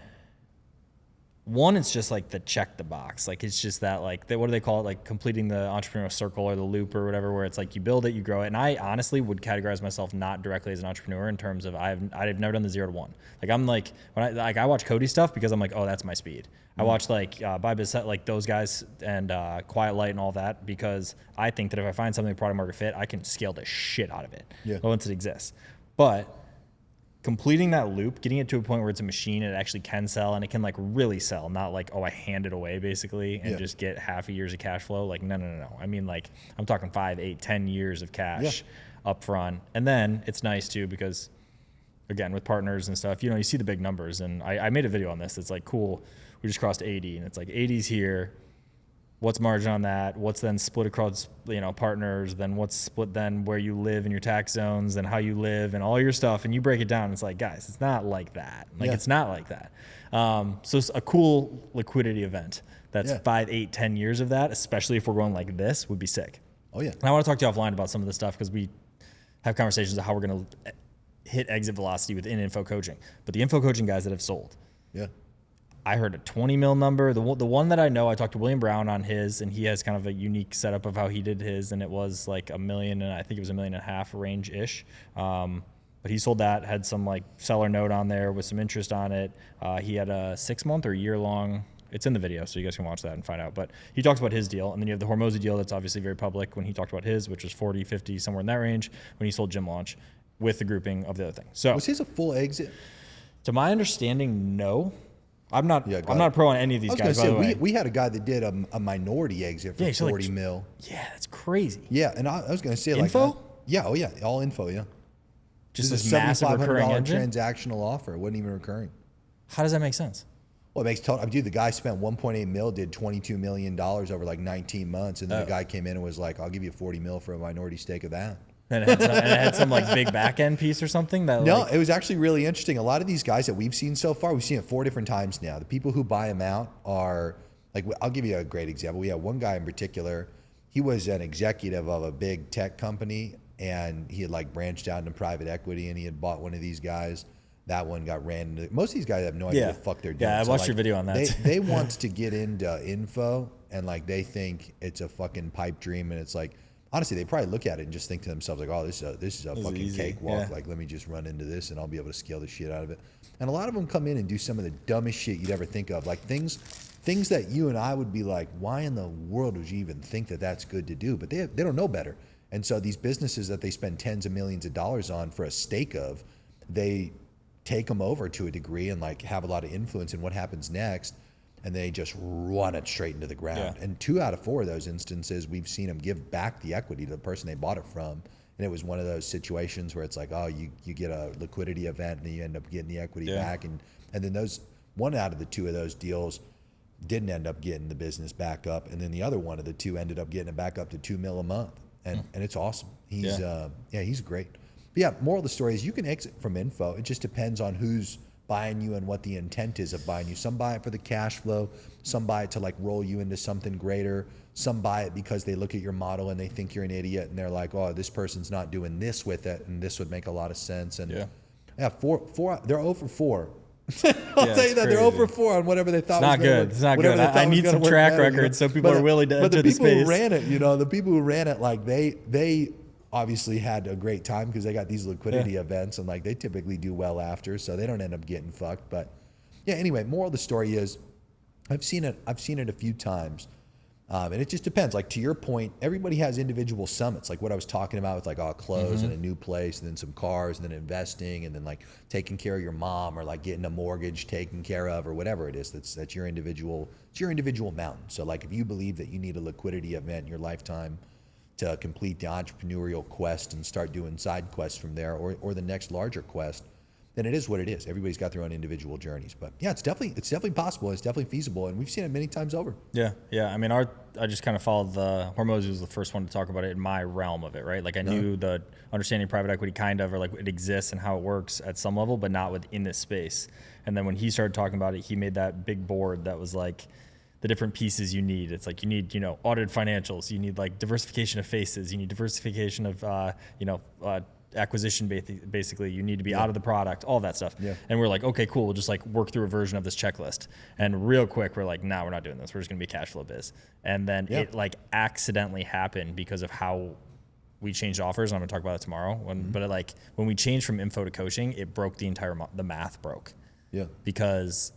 one, it's just like the check the box. Like it's just that like what do they call it? Like completing the entrepreneurial circle or the loop or whatever, where it's like you build it, you grow it. And I honestly would categorize myself not directly as an entrepreneur in terms of I've never done the 0 to 1. Like I'm like when I watch Cody stuff because I'm like, oh, that's my speed. I watch like VSSL, like those guys, and Quiet Light and all that, because I think that if I find something product market fit, I can scale the shit out of it once it exists. But completing that loop, getting it to a point where it's a machine and it actually can sell, and it can like really sell, not like, oh, I hand it away basically and just get half a year's of cash flow. Like, no. I mean, like I'm talking 5, 8, 10 years of cash up front. And then it's nice too, because again, with partners and stuff, you know, you see the big numbers, and I made a video on this. It's like, cool, we just crossed 80, and it's like 80's here. What's margin on that? What's then split across, you know, partners? Then what's split then where you live in your tax zones and how you live and all your stuff? And you break it down. It's like, guys, it's not like that. Like it's not like that. So it's a cool liquidity event. That's 5, 8, 10 years of that, especially if we're going like this, would be sick. Oh yeah. And I want to talk to you offline about some of this stuff, because we have conversations of how we're going to hit exit velocity within info coaching. But the info coaching guys that have sold. Yeah. I heard a 20 mil number. The one that I know, I talked to William Brown on his, and he has kind of a unique setup of how he did his, and it was like $1 million, and I think it was $1.5 million range-ish. But he sold that, had some like seller note on there with some interest on it. He had a 6-month or year-long, it's in the video, so you guys can watch that and find out. But he talks about his deal, and then you have the Hormozy deal that's obviously very public when he talked about his, which was 40, 50, somewhere in that range, when he sold Gym Launch with the grouping of the other thing. So was his a full exit? To my understanding, no. I'm not pro on any of these guys, by the way. We had a guy that did a minority exit for 40 mil. Yeah, that's crazy. Yeah, and I was going to say info? All info, yeah. Just this massive recurring engine? Transactional offer. It wasn't even recurring. How does that make sense? Well, it makes total. Dude, the guy spent 1.8 mil, did $22 million over like 19 months, and then the guy came in and was like, "I'll give you 40 mil for a minority stake of that." And it had some like big back end piece or something that No, like, it was actually really interesting. A lot of these guys that we've seen so far, we've seen it 4 different times now. The people who buy them out are like, I'll give you a great example. We have one guy in particular. He was an executive of a big tech company, and he had like branched out into private equity, and he had bought one of these guys. That one got ran into. Most of these guys have no idea what the fuck they're doing. Yeah, I So, watched like, your video on that. They want to get into info, and like they think it's a fucking pipe dream, and it's like, honestly, they probably look at it and just think to themselves like, oh, this is a fucking easy. cakewalk. Yeah. Like, let me just run into this, and I'll be able to scale the shit out of it. And a lot of them come in and do some of the dumbest shit you'd ever think of, like things that you and I would be like, why in the world would you even think that that's good to do? But they don't know better. And so these businesses that they spend tens of millions of dollars on for a stake of, they take them over to a degree and like have a lot of influence in what happens next, and they just run it straight into the ground. Yeah. And 2 out of 4 of those instances, we've seen them give back the equity to the person they bought it from. And it was one of those situations where it's like, oh, you get a liquidity event and then you end up getting the equity back. And then those 1 out of the 2 of those deals didn't end up getting the business back up. And then the other 1 of the 2 ended up getting it back up to $2 million a month. And it's awesome. He's he's great. But yeah, moral of the story is you can exit from info. It just depends on who's buying you and what the intent is of buying you. Some buy it for the cash flow. Some buy it to like roll you into something greater. Some buy it because they look at your model and they think you're an idiot and they're like, oh, this person's not doing this with it, and this would make a lot of sense. And four, they're 0 for 4. I'll tell you that they're 0 for 4 on whatever they thought. It's not was good. It's not good. I need some track record so people are willing to enter the space. But the people who ran it, the people who ran it, like they obviously had a great time because they got these liquidity events, and like they typically do well after, so they don't end up getting fucked. But yeah, anyway, moral of the story is I've seen it a few times. And it just depends. Like, to your point, everybody has individual summits. Like what I was talking about with like, clothes and a new place, and then some cars, and then investing, and then like taking care of your mom, or like getting a mortgage taken care of, or whatever it is. That's your individual. It's your individual mountain. So like, if you believe that you need a liquidity event in your lifetime to complete the entrepreneurial quest and start doing side quests from there, or the next larger quest, then it is what it is. Everybody's got their own individual journeys. But yeah, it's definitely possible. It's definitely feasible, and we've seen it many times over. Yeah. I mean, I just kind of followed Hormozy was the first one to talk about it in my realm of it, right? Like I knew the understanding private equity kind of, or like it exists and how it works at some level, but not within this space. And then when he started talking about it, he made that big board that was like the different pieces you need. It's like you need, audited financials. You need like diversification of faces. You need diversification of, acquisition, basically. You need to be out of the product, all that stuff. And we're like, okay, cool, we'll just like work through a version of this checklist. And real quick we're like, nah, we're not doing this, we're just gonna be a cash flow biz. And then it like accidentally happened because of how we changed offers, and I'm gonna talk about it tomorrow. But when we changed from info to coaching, it broke the entire the math broke. Because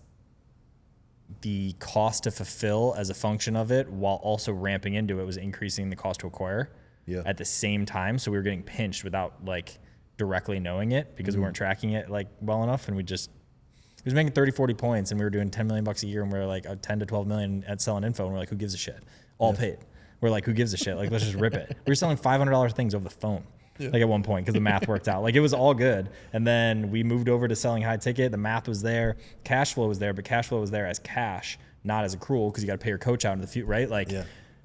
the cost to fulfill as a function of it, while also ramping into it, was increasing the cost to acquire at the same time. So we were getting pinched without like directly knowing it, because we weren't tracking it like well enough. And it was making 30, 40 points, and we were doing 10 million bucks a year, and we were like 10 to 12 million at selling info. And we're like, who gives a shit? All paid. We're like, who gives a shit? Like, let's just rip it. We were selling $500 things over the phone. Like at one point, because the math worked out. Like it was all good. And then we moved over to selling high ticket. The math was there. Cash flow was there, but cash flow was there as cash, not as accrual, because you got to pay your coach out in the future, right? Like,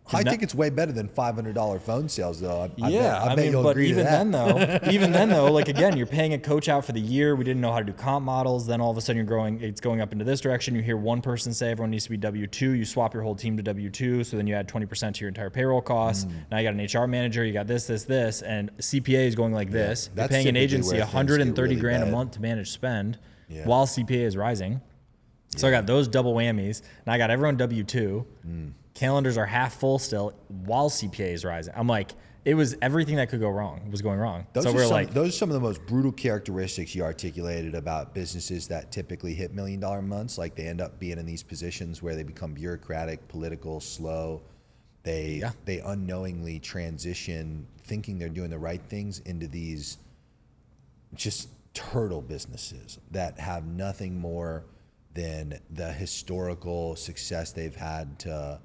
high ticket's way better than $500 phone sales, though. I mean, you'll but agree even to that. then though, like again, you're paying a coach out for the year. We didn't know how to do comp models. Then all of a sudden it's going up into this direction. You hear one person say everyone needs to be W-2. You swap your whole team to W-2. So then you add 20% to your entire payroll costs. Now you got an HR manager. You got this, and CPA is going like this. You're paying an agency $130 grand a month to manage spend while CPA is rising. So I got those double whammies, and I got everyone W-2. Calendars are half full still while CPA is rising. I'm like, it was everything that could go wrong was going wrong. Those are some of the most brutal characteristics you articulated about businesses that typically hit $1 million months. Like they end up being in these positions where they become bureaucratic, political, slow. They unknowingly transition, thinking they're doing the right things, into these just turtle businesses that have nothing more than the historical success they've had to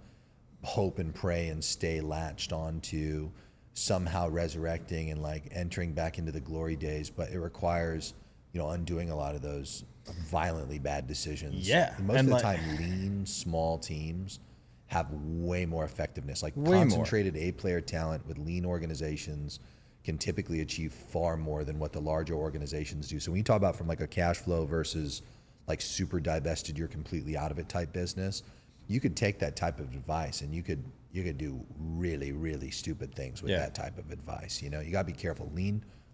hope and pray and stay latched onto, somehow resurrecting and like entering back into the glory days. But it requires, undoing a lot of those violently bad decisions. And most of the time, lean, small teams have way more effectiveness. Like concentrated A-player talent with lean organizations can typically achieve far more than what the larger organizations do. So when you talk about from like a cash flow versus like super divested, you're completely out of it type business, you could take that type of advice and you could do really, really stupid things with that type of advice. You know, you gotta be careful.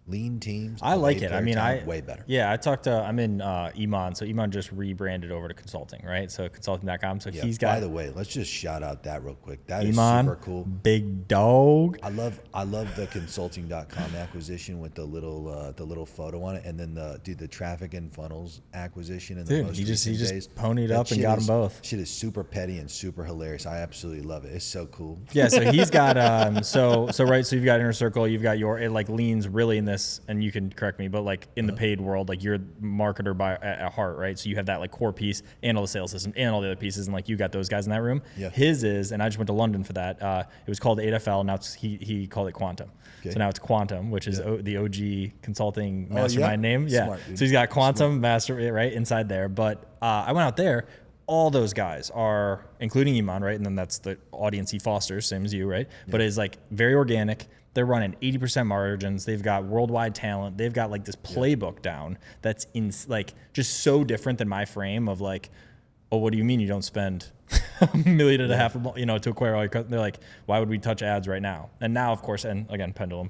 Lean teams. I like it. I mean, way better. Yeah, I talked to. I'm in Iman, so Iman just rebranded over to consulting, right? So consulting.com. So he's got. By the way, let's just shout out that real quick. That Iman, is super cool. Big dog. I love the consulting.com acquisition with the little photo on it, and then the traffic and funnels acquisition in the most recent days. He just ponied up and got them both. Shit is super petty and super hilarious. I absolutely love it. It's so cool. Yeah, so he's got so you've got Inner Circle, you've got it like leans really in this, and you can correct me, but like in the paid world, like you're a marketer at heart, right? So you have that like core piece and all the sales system and all the other pieces, and like you got those guys in that room. Yeah. His is, and I just went to London for that. It was called 8FL. Now he called it Quantum. Okay. So now it's Quantum, which is the OG consulting mastermind name. Yeah. Smart, so he's got Quantum Master right inside there. But I went out there. All those guys are, including Iman, right? And then that's the audience he fosters, same as you, right? Yeah. But it's like very organic. They're running 80% margins. They've got worldwide talent. They've got like this playbook down that's like just so different than my frame of like, oh, what do you mean you don't spend $1.5 million, to acquire all your customers? They're like, why would we touch ads right now? And now, of course, and again, pendulum,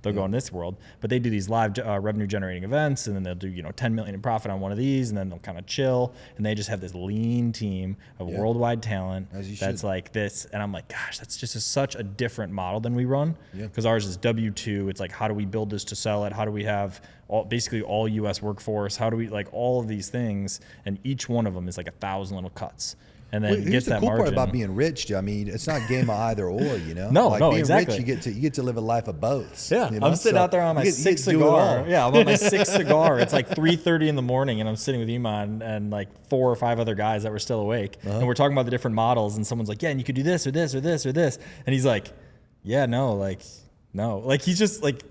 they'll go in this world, but they do these live revenue generating events, and then they'll do, 10 million in profit on one of these, and then they'll kind of chill, and they just have this lean team of worldwide talent that's like this. And I'm like, gosh, that's just such a different model than we run, because ours is W-2. It's like, how do we build this to sell it? How do we have basically all U.S. workforce? How do we, like, all of these things, and each one of them is like 1,000 little cuts. And then here's gets the that cool margin. part about being rich. I mean, it's not a game of either or, No, like no, being exactly. rich, you get to live a life of both. Yeah, I'm sitting out there on my sixth cigar. Yeah, I'm on my sixth cigar. It's like 3:30 in the morning, and I'm sitting with Iman and like 4 or 5 other guys that were still awake, and we're talking about the different models. And someone's like, "Yeah, and you could do this or this or this or this," and he's like, "Yeah, no, like." No, like he's like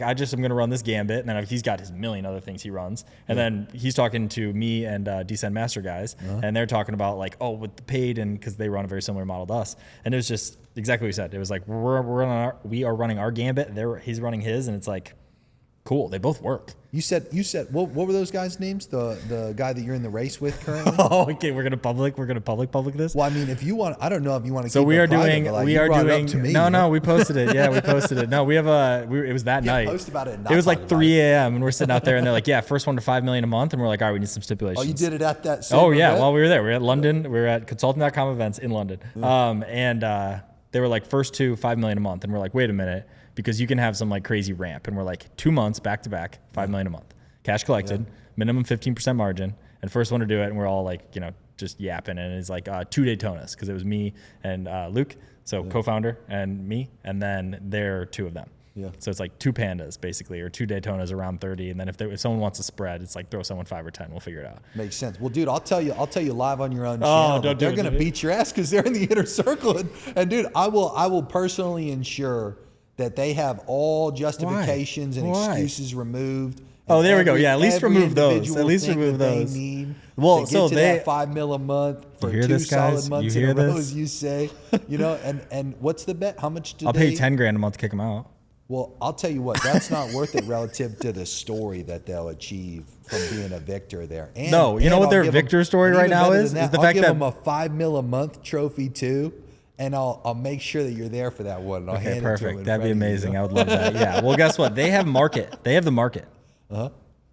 I'm gonna run this gambit, and then he's got his million other things he runs, and then he's talking to me and Descend Master guys, and they're talking about like, oh, with the paid, and because they run a very similar model to us, and it was just exactly what you said. It was like we are running our gambit, he's running his, and it's like, cool, they both work. You said what were those guys' names? The guy that you're in the race with currently? Oh, okay, we're gonna public this. Well, I mean, if you want, I don't know if you want to. So keep we are private, doing. Like, we are doing. To me, no, we posted it. Yeah, we posted it. No, we have it was that night. Post about it. It was like 3 a.m. and we're sitting out there, and they're like, "Yeah, first one to 5 million a month," and we're like, "All right, we need some stipulations." Oh, you did it at that. Same event? While we were there. We were at London. We were at consulting.com events in London, and they were like first to 5 million a month, and we're like, wait a minute, because you can have some like crazy ramp, and we're like 2 months back to back, 5 million a month, cash collected. Minimum 15% margin, and first one to do it, and we're all like, just yapping, and it's like 2 Daytonas, because it was me and Luke, so co-founder, and me, and then there are 2 of them. Yeah. So it's like 2 pandas basically, or 2 Daytonas around 30, and then if someone wants a spread, it's like throw someone 5 or 10, we'll figure it out. Makes sense. Well, dude, I'll tell you live on your own channel. They're gonna beat your ass because they're in the inner circle, and dude, I will personally ensure that they have all justifications and excuses removed. Oh, there we go. Yeah, at least remove those. At least remove those. They need to get to that $5 million a month for 2 solid months in a row, as you say. And what's the bet? How much do I'll pay you $10,000 a month to kick them out. Well, I'll tell you what, that's not worth it relative to the story that they'll achieve from being a victor there. And, you know what their victor story right now is? Is the fact that I'll give them a $5 million a month trophy too. And I'll make sure that you're there for that one. And I'll hand it to them. That'd be amazing. I would love that. Yeah. Well, guess what? They have market. They have the market.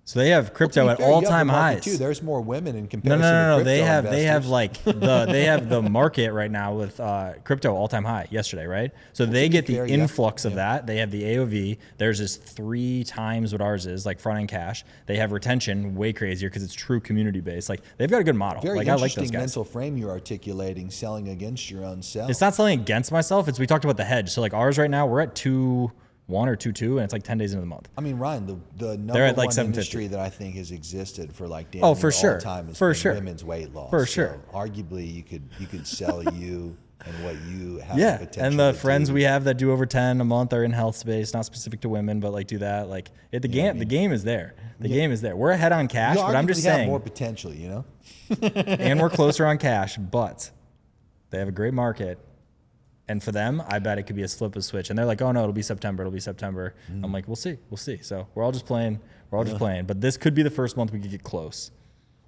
So they have crypto at all-time highs. Too. There's more women in comparison. No. To They have investors. they have the market right now with crypto all-time high yesterday, right? So they get the influx of that. They have the AOV. Theirs is 3 times what ours is, like front-end cash. They have retention way crazier because it's true community-based. Like they've got a good model. Very like interesting I like those guys. mental frame you're articulating, selling against your own self. It's not selling against myself. We talked about the hedge. So like ours right now, we're at 2.1 or 2.2, and it's like 10 days into the month. I mean, Ryan, the number They're at like one industry that I think has existed for like damn all time is women's weight loss. For sure. So arguably, you could sell you and what you have. Yeah, the potential and the to friends do. we have that do over 10 a month are in health space, not specific to women, but like do that. Like the game is there. The game is there. We're ahead on cash, but I'm just saying have more potential, and we're closer on cash, but they have a great market. And for them, I bet it could be a flip of switch. And they're like, oh no, it'll be September. I'm like, we'll see. So we're all just playing. But this could be the first month we could get close.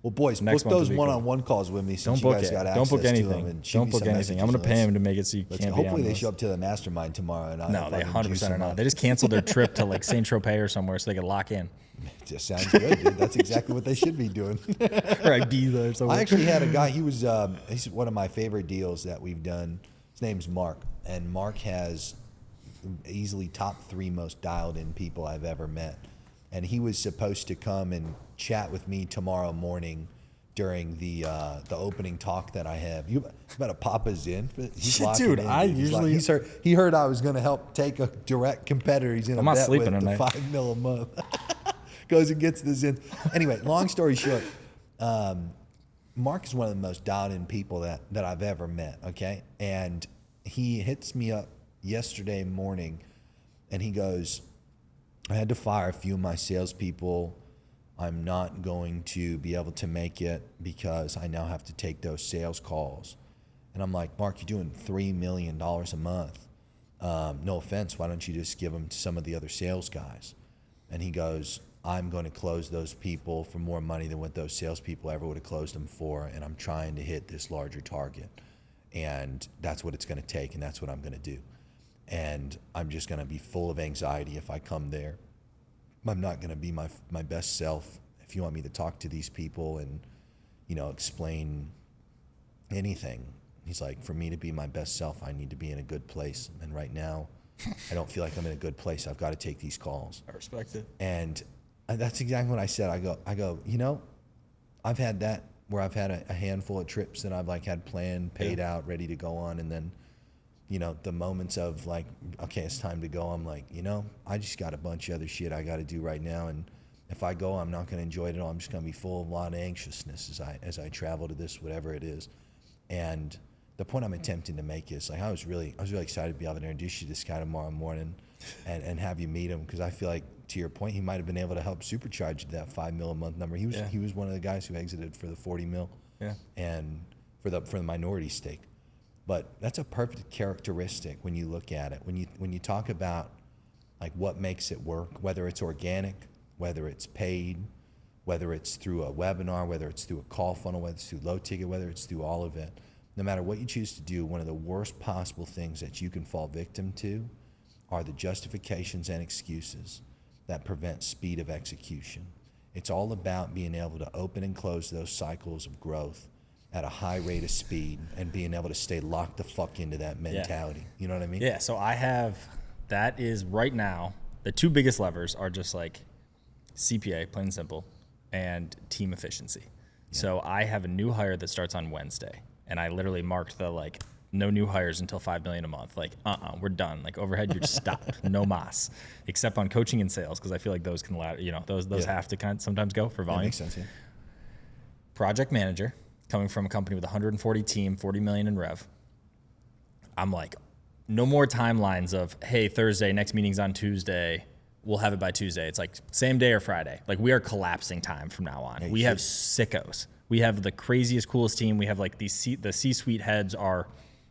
Well, boys, book those one-on-one calls with me since you guys got access to them. Don't book anything. I'm going to pay him to make it so you can't be on Hopefully they this. show up to the Mastermind tomorrow. And No, they 100% are not. They just canceled their trip to like Saint Tropez or somewhere so they could lock in. It just sounds good, dude. That's exactly what they should be doing. Or Ibiza or something. I actually had a guy, he's one of my favorite deals that we've done. His name's Mark. And Mark has easily top 3 most dialed in people I've ever met. And he was supposed to come and chat with me tomorrow morning during the opening talk that I have. You better pop us in. He's dude, he heard I was going to help take a direct competitor. He's in a bet with the $5 million a month. Goes and gets this in. Anyway, long story short, Mark is one of the most dialed in people that I've ever met. Okay, and he hits me up yesterday morning, and he goes, I had to fire a few of my salespeople. I'm not going to be able to make it because I now have to take those sales calls. And I'm like, Mark, you're doing $3 million a month. No offense, why don't you just give them to some of the other sales guys? And he goes, I'm going to close those people for more money than what those salespeople ever would have closed them for, and I'm trying to hit this larger target. And that's what it's going to take, and that's what I'm going to do. And I'm just going to be full of anxiety if I come there. I'm not going to be my best self if you want me to talk to these people and, explain anything. He's like, for me to be my best self, I need to be in a good place. And right now, I don't feel like I'm in a good place. I've got to take these calls. I respect it. And that's exactly what I said. I go, I've had that where I've had a handful of trips that I've had planned, paid out, ready to go on. And then, the moments of okay, it's time to go. I'm like, I just got a bunch of other shit I got to do right now. And if I go, I'm not going to enjoy it at all. I'm just going to be full of a lot of anxiousness as I travel to this, whatever it is. And the point I'm attempting to make is I was really excited to be able to introduce you to this guy tomorrow morning and have you meet him, because I feel like, to your point, he might have been able to help supercharge that $5 million a month number. He was one of the guys who exited for the $40 million and for the minority stake. But that's a perfect characteristic when you look at it. When you talk about what makes it work, whether it's organic, whether it's paid, whether it's through a webinar, whether it's through a call funnel, whether it's through low ticket, whether it's through all of it, no matter what you choose to do, one of the worst possible things that you can fall victim to are the justifications and excuses that prevent speed of execution. It's all about being able to open and close those cycles of growth at a high rate of speed and being able to stay locked the fuck into that mentality. Yeah. You know what I mean? Yeah, so that is right now, the 2 biggest levers are just CPA, plain and simple, and team efficiency. Yeah. So I have a new hire that starts on Wednesday, and I literally marked the no new hires until $5 million a month. We're done. Overhead, you're just stopped. No mas, except on coaching and sales, because I feel like those can those have to kind of sometimes go for volume. That makes sense. Yeah. Project manager, coming from a company with 140 team, 40 million in rev. I'm like, no more timelines of, hey, Thursday, next meeting's on Tuesday. We'll have it by Tuesday. It's same day or Friday. We are collapsing time from now on. We have sickos. We have the craziest, coolest team. We have the C-suite heads are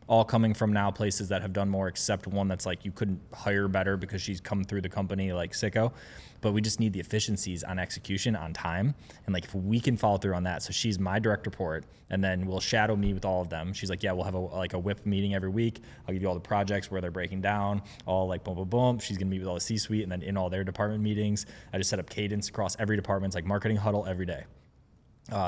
all coming from now places that have done more, except one that's you couldn't hire better because she's come through the company sicko. But we just need the efficiencies on execution, on time. And if we can follow through on that. So she's my direct report, and then will shadow me with all of them. She's like, yeah, we'll have a whip meeting every week. I'll give you all the projects where they're breaking down, all boom, boom, boom. She's gonna meet with all the C-suite and then in all their department meetings. I just set up cadence across every department. It's marketing huddle every day.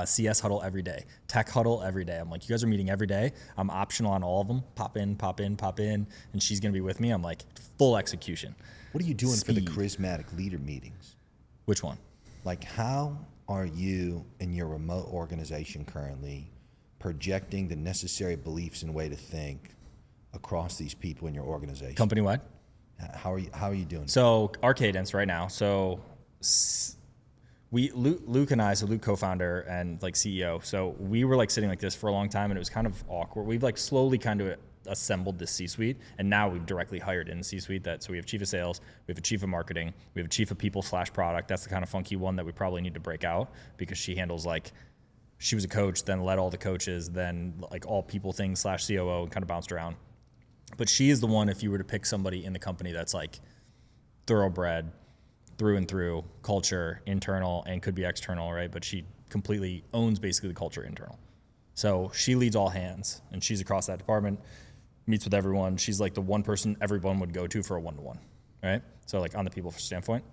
CS huddle every day, tech huddle every day. I'm you guys are meeting every day. I'm optional on all of them. Pop in. And she's going to be with me. I'm full execution. What are you doing for the charismatic leader meetings? Which one? How are you in your remote organization currently projecting the necessary beliefs and way to think across these people in your organization? Company-wide? How are you doing? So our cadence right now. So Luke and I, so Luke co-founder and CEO, so we were sitting like this for a long time, and it was kind of awkward. We've slowly kind of assembled this C-suite, and now we've directly hired in the C-suite so we have chief of sales, we have a chief of marketing, we have a chief of people/product. That's the kind of funky one that we probably need to break out, because she handles she was a coach, then led all the coaches, then all people things /COO, and kind of bounced around. But she is the one, if you were to pick somebody in the company that's like thoroughbred through and through, culture, internal, and could be external, right? But she completely owns basically the culture internal. So she leads all hands, and she's across that department, meets with everyone. She's like the one person everyone would go to for a one-to-one, right? So like on the people standpoint.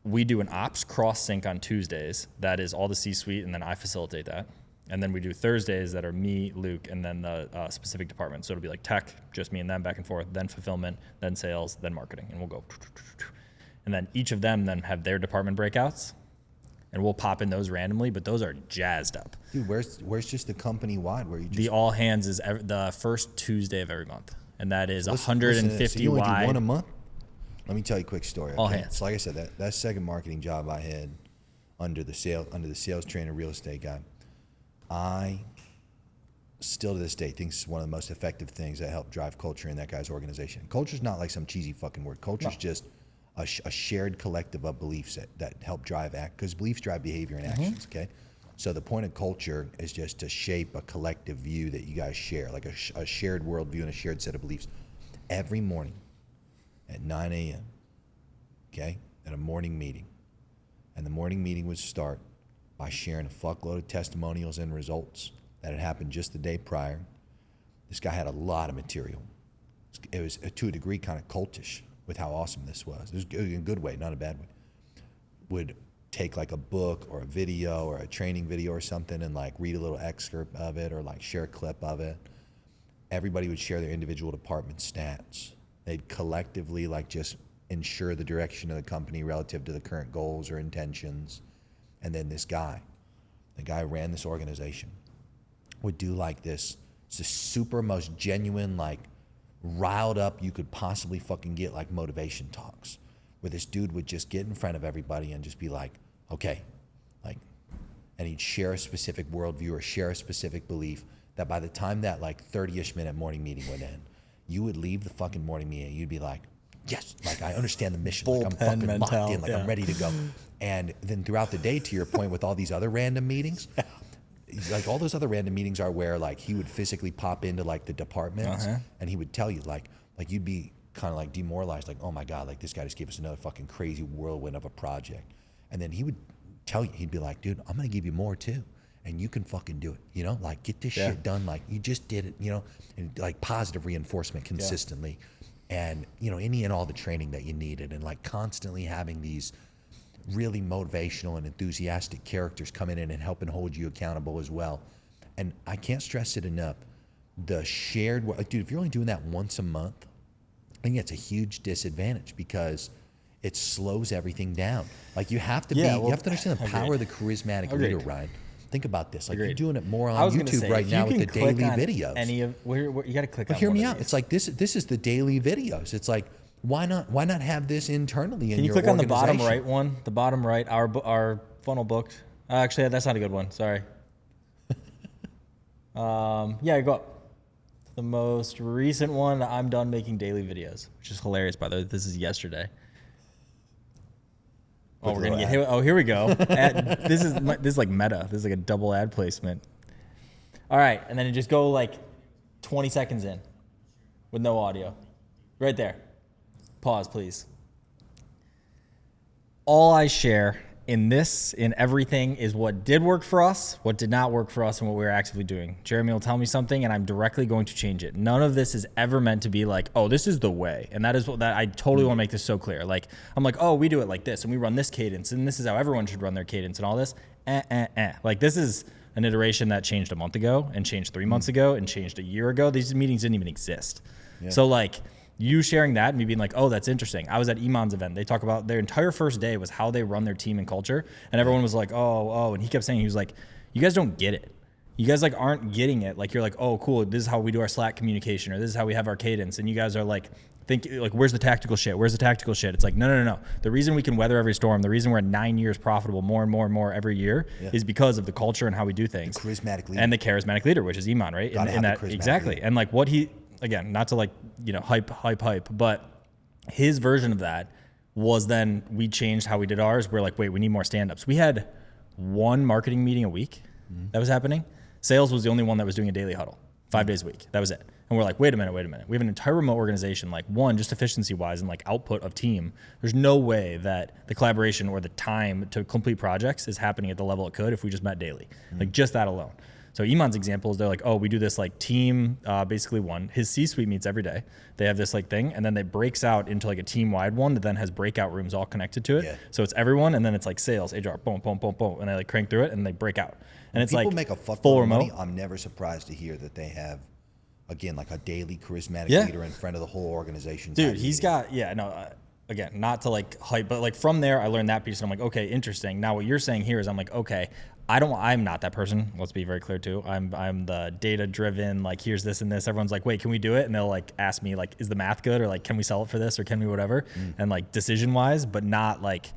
We do an ops cross sync on Tuesdays. That is all the C-suite, and then I facilitate that. And then we do Thursdays that are me, Luke, and then the specific department. So it'll be like tech, just me and them back and forth, then fulfillment, then sales, then marketing, and we'll go. And then each of them then have their department breakouts, and we'll pop in those randomly, but those are jazzed up. Dude, where's just the company wide where you just... The all hands is the first Tuesday of every month, and that is Listen, 150 so you only wide. do one a month? Let me tell you a quick story. Okay? All hands. So like I said, that second marketing job I had under the sales trainer real estate guy, I still to this day think it's one of the most effective things that help drive culture in that guy's organization. Culture's not like some cheesy fucking word. Culture's just a shared collective of beliefs that help drive because beliefs drive behavior and actions, okay? So the point of culture is just to shape a collective view that you guys share, like a shared worldview and a shared set of beliefs. Every morning at 9 a.m., okay, at a morning meeting. And the morning meeting would start by sharing a fuckload of testimonials and results that had happened just the day prior. This guy had a lot of material. It was, to a degree, kind of cultish with how awesome this was. It was in a good way, not a bad way. Would take like a book or a video or a training video or something and like read a little excerpt of it or like share a clip of it. Everybody would share their individual department stats. They'd collectively like just ensure the direction of the company relative to the current goals or intentions. And then this guy, the guy who ran this organization, would do like this. It's the super most genuine, like riled up you could possibly fucking get, like motivation talks, where this dude would just get in front of everybody and just be like, okay, like, and he'd share a specific worldview or share a specific belief that by the time that like 30-ish minute morning meeting would end, you would leave the fucking morning meeting, you'd be like, yes, like I understand the mission, like I'm fucking locked in, like I'm ready to go. And then throughout the day, to your point, with all these other random meetings, like all those other random meetings are where like he would physically pop into like the departments and he would tell you like you'd be kind of like demoralized, like, oh my God, like this guy just gave us another fucking crazy whirlwind of a project. And then he would tell you, he'd be like, dude, I'm gonna give you more too. And you can fucking do it, you know, like get this shit done, like you just did it, you know, and like positive reinforcement consistently. And, you know, any and all the training that you needed, and like constantly having these really motivational and enthusiastic characters coming in and helping hold you accountable as well. And I can't stress it enough, the shared, like, dude, if you're only doing that once a month, I think that's a huge disadvantage because it slows everything down. Like you have to you have to understand the power of the charismatic leader, Ryan. Think about this. Like you're doing it more on YouTube right now with the daily videos. Any of where you got to click. But hear me out. It's like this is the daily videos. It's like why not have this internally in your organization? Can you click on the bottom right one? The bottom right, our funnel booked. Actually, that's not a good one. Sorry. Yeah, go up. The most recent one. I'm done making daily videos, which is hilarious. By the way, this is yesterday. Oh, we're gonna get hit. Oh, here we go. This is like meta. This is like a double ad placement. All right, and then just go like 20 seconds in with no audio. Right there. Pause, please. All I share in everything is what did work for us, what did not work for us, and what we're actively doing. Jeremy will tell me something, and I'm directly going to change it. None of this is ever meant to be like, oh, this is the way. And that is what I totally want to make this so clear. Like, I'm like, oh, we do it like this, and we run this cadence, and this is how everyone should run their cadence and all this. Like, this is an iteration that changed a month ago, and changed 3 months ago, and changed a year ago. These meetings didn't even exist. Yeah. So, like, you sharing that and me being like, oh, that's interesting. I was at Iman's event. They talk about their entire first day was how they run their team and culture. And everyone was like, oh. And he kept saying, he was like, you guys don't get it. You guys like aren't getting it. Like you're like, oh, cool. This is how we do our Slack communication, or this is how we have our cadence. And you guys are like, where's the tactical shit? Where's the tactical shit? It's like, no. The reason we can weather every storm, the reason we're at 9 years profitable more and more every year is because of the culture and how we do things. The charismatic leader. And the charismatic leader, which is Iman, right? And that exactly. Leader. And like what he, again, not to like, hype, but his version of that was then we changed how we did ours. We're like, wait, we need more stand-ups. We had one marketing meeting a week that was happening. Sales was the only one that was doing a daily huddle. 5 days a week. That was it. And we're like, wait a minute. We have an entire remote organization, like one, just efficiency wise and like output of team. There's no way that the collaboration or the time to complete projects is happening at the level it could if we just met daily. Like just that alone. So Iman's example is they're like, oh, we do this like team, basically one. His C-suite meets every day. They have this like thing, and then they breaks out into like a team-wide one that then has breakout rooms all connected to it. Yeah. So it's everyone, and then it's like sales, HR, boom, boom, boom, boom, and they like crank through it, and they break out. And it's people like make a fuck full ton of remote. money. I'm never surprised to hear that they have, again, like a daily charismatic Yeah. leader in front of the whole organization. Dude, he's got, again, not to like hype, but like from there, I learned that piece, and I'm like, okay, interesting. Now what you're saying here is I'm like, okay, I'm not that person. Let's be very clear too. I'm the data driven, like here's this and this. Everyone's like, wait, can we do it? And they'll like ask me like, is the math good? Or like, can we sell it for this? Or can we whatever? And like decision wise, but not like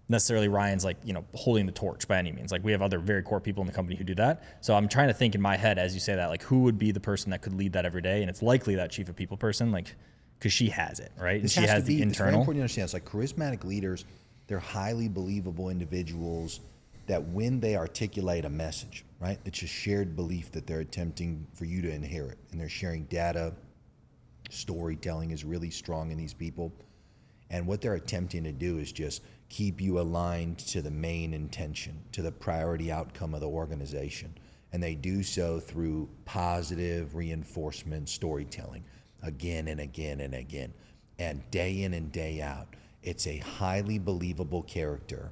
necessarily Ryan's like, holding the torch by any means. Like we have other very core people in the company who do that. So I'm trying to think in my head, as you say that, like who would be the person that could lead that every day? And it's likely that chief of people person, like, cause she has it, right? And she has the internal. It's very important to understand. It's like charismatic leaders, they're highly believable individuals that when they articulate a message, right, it's a shared belief that they're attempting for you to inherit, and they're sharing data. Storytelling is really strong in these people, and what they're attempting to do is just keep you aligned to the main intention, to the priority outcome of the organization, and they do so through positive reinforcement storytelling again and again and again, and day in and day out. It's a highly believable character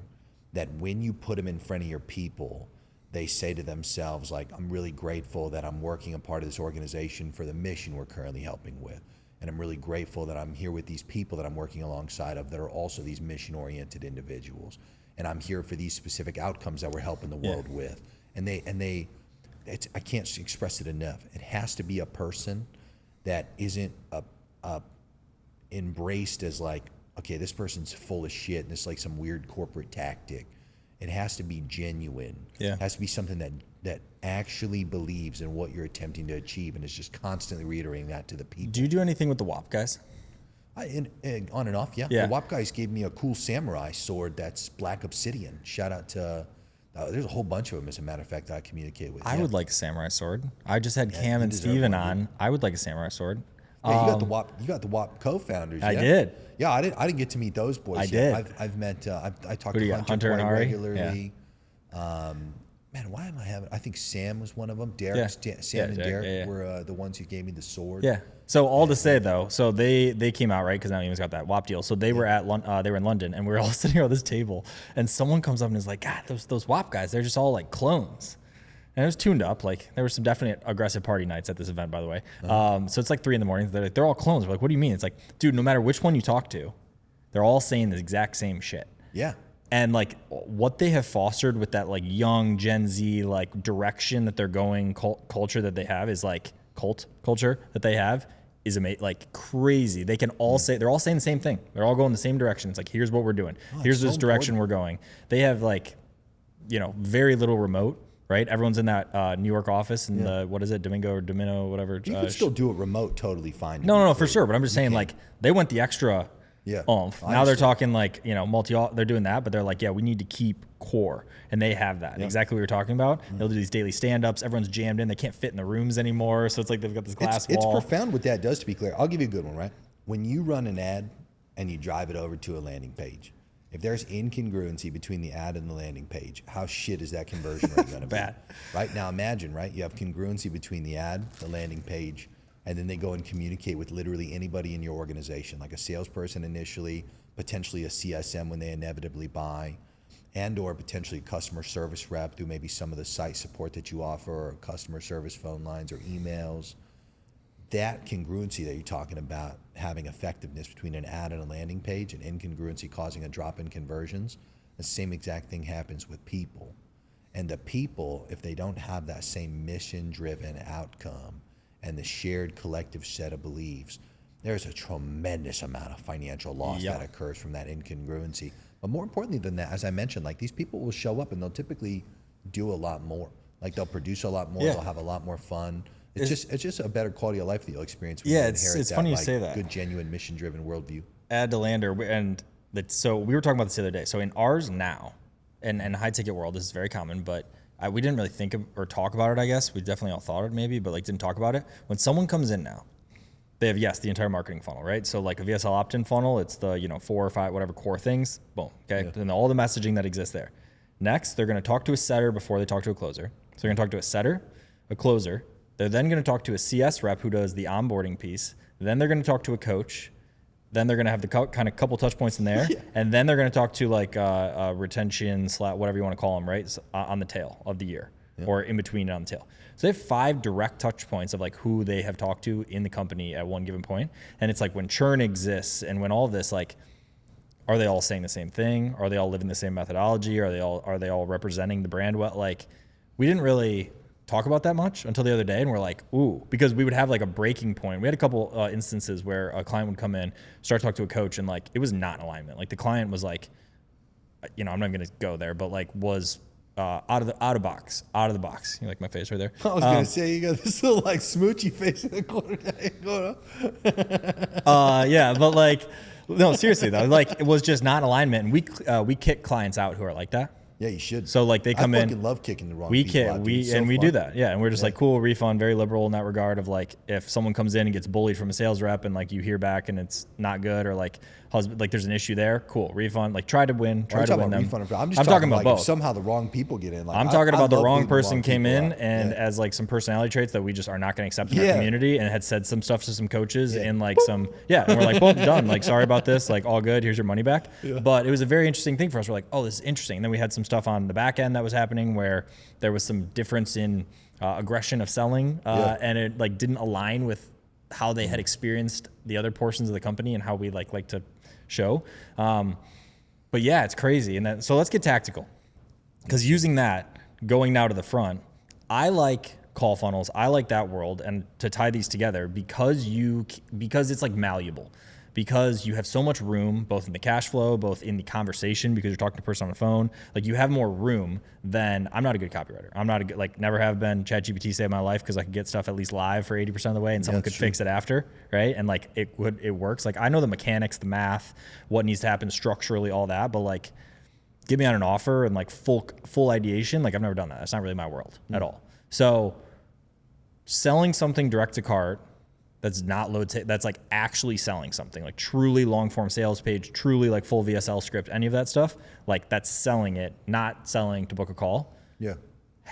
that when you put them in front of your people, they say to themselves, like, I'm really grateful that I'm working a part of this organization for the mission we're currently helping with. And I'm really grateful that I'm here with these people that I'm working alongside of that are also these mission-oriented individuals. And I'm here for these specific outcomes that we're helping the world with. And I can't express it enough. It has to be a person that isn't embraced as like, okay, this person's full of shit and it's like some weird corporate tactic. It has to be genuine. Yeah. It has to be something that actually believes in what you're attempting to achieve and is just constantly reiterating that to the people. Do you do anything with the Whop guys? On and off, yeah. The Whop guys gave me a cool samurai sword that's black obsidian. Shout out to, there's a whole bunch of them, as a matter of fact, that I communicate with. I would like a samurai sword. I just had Cam and Steven on. I would like a samurai sword. Yeah, you got the Whop co-founders. I did. Yeah, I didn't get to meet those boys yet. I've met. I talked to Hunter quite regularly. Yeah. Man, why am I having? I think Sam was one of them. Derek, Sam and Derek were the ones who gave me the sword. Yeah. So all to say though, so they came out right because now Iman's got that Whop deal. So they were they were in London, and we were all sitting here at this table, and someone comes up and is like, God, those Whop guys, they're just all like clones. And it was tuned up. Like there were some definite aggressive party nights at this event, by the way. So it's like 3 a.m. They're like, they're all clones. We're like, what do you mean? It's like, dude, no matter which one you talk to, they're all saying the exact same shit. Yeah. And like what they have fostered with that like young Gen Z like direction that they're going, culture that they have is like cult culture that they have is like crazy. They can all say, they're all saying the same thing. They're all going the same direction. It's like, here's what we're doing. Here's this direction we're going. They have like, very little remote. Right, everyone's in that New York office in the what is it, Domingo or Domino, whatever. You can still do it remote, totally fine. No, for sure. But I'm just saying, like they went the extra oomph. Now they're talking like they're doing that, but they're like, yeah, we need to keep core, and they have that exactly what we were talking about. They'll do these daily stand-ups. Everyone's jammed in. They can't fit in the rooms anymore, so it's like they've got this glass wall. It's profound what that does. To be clear, I'll give you a good one. Right, when you run an ad and you drive it over to a landing page. If there's incongruency between the ad and the landing page, how shit is that conversion rate going to be? Bad. Right now, imagine, right? You have congruency between the ad, the landing page, and then they go and communicate with literally anybody in your organization, like a salesperson initially, potentially a CSM when they inevitably buy, and or potentially a customer service rep through maybe some of the site support that you offer, or customer service phone lines or emails. That congruency that you're talking about having effectiveness between an ad and a landing page and incongruency causing a drop in conversions, the same exact thing happens with people. And the people, if they don't have that same mission-driven outcome and the shared collective set of beliefs, there's a tremendous amount of financial loss that occurs from that incongruency. But more importantly than that, as I mentioned, like these people will show up and they'll typically do a lot more. Like they'll produce a lot more, they'll have a lot more fun. It's just a better quality of life that you'll experience when you inherit it's funny you say that. Good, genuine, mission-driven worldview. Add to Lander, so we were talking about this the other day. So in ours now, and high ticket world, this is very common, but we didn't really think of or talk about it, I guess. We definitely all thought it maybe, but like didn't talk about it. When someone comes in now, they have, yes, the entire marketing funnel, right? So like a VSL opt-in funnel, it's the, 4 or 5, whatever core things, boom, okay? Yeah. And all the messaging that exists there. Next, they're gonna talk to a setter before they talk to a closer. So they're gonna talk to a setter, a closer. They're then gonna talk to a CS rep who does the onboarding piece. Then they're gonna talk to a coach. Then they're gonna have the kind of couple touch points in there. Yeah. And then they're gonna talk to like retention / whatever you wanna call them, right? So, on the tail of the year, or in between and on the tail. So they have 5 direct touch points of like who they have talked to in the company at one given point. And it's like when churn exists and when all of this, like, are they all saying the same thing? Are they all living the same methodology? Are they all representing the brand well? Like, we didn't really talk about that much until the other day, and we're like, ooh, because we would have like a breaking point. We had a couple instances where a client would come in, start to talk to a coach, and like it was not in alignment. Like the client was like, I'm not going to go there, but like was out of the box. You like my face right there? I was gonna say you got this little like smoochy face in the corner. Yeah, but like, no, seriously though, like it was just not in alignment, and we kick clients out who are like that. Yeah, you should. So like they come in. I fucking love kicking the wrong people out. We do that. Yeah, and we're just like, cool, refund, very liberal in that regard of like if someone comes in and gets bullied from a sales rep and like you hear back and it's not good, or like there's an issue there, cool, refund. Like try to win them. I'm talking about both. If somehow the wrong people get in. Like, I'm talking about the wrong person came in and as like some personality traits that we just are not going to accept in our community, and had said some stuff to some coaches and like and we're like, boom, done. Like sorry about this. Like all good. Here's your money back. Yeah. But it was a very interesting thing for us. We're like, oh, this is interesting. And then we had some stuff on the back end that was happening where there was some difference in aggression of selling, and it like didn't align with how they had experienced the other portions of the company and how we like to show. But yeah, it's crazy. And so let's get tactical, because using that, going now to the front, I like call funnels. I like that world, and to tie these together because it's like malleable. Because you have so much room, both in the cash flow, both in the conversation, because you're talking to a person on the phone. Like you have more room than, I'm not a good copywriter. I'm not a good, like never have been. ChatGPT saved my life because I could get stuff at least live for 80% of the way, and someone could fix it after, right? And like it works. Like I know the mechanics, the math, what needs to happen structurally, all that, but like get me on an offer and like full ideation. Like I've never done that. That's not really my world at all. So selling something direct to cart, that's not that's like actually selling something, like truly long form sales page, truly like full VSL script, any of that stuff, like that's selling it, not selling to book a call. Yeah.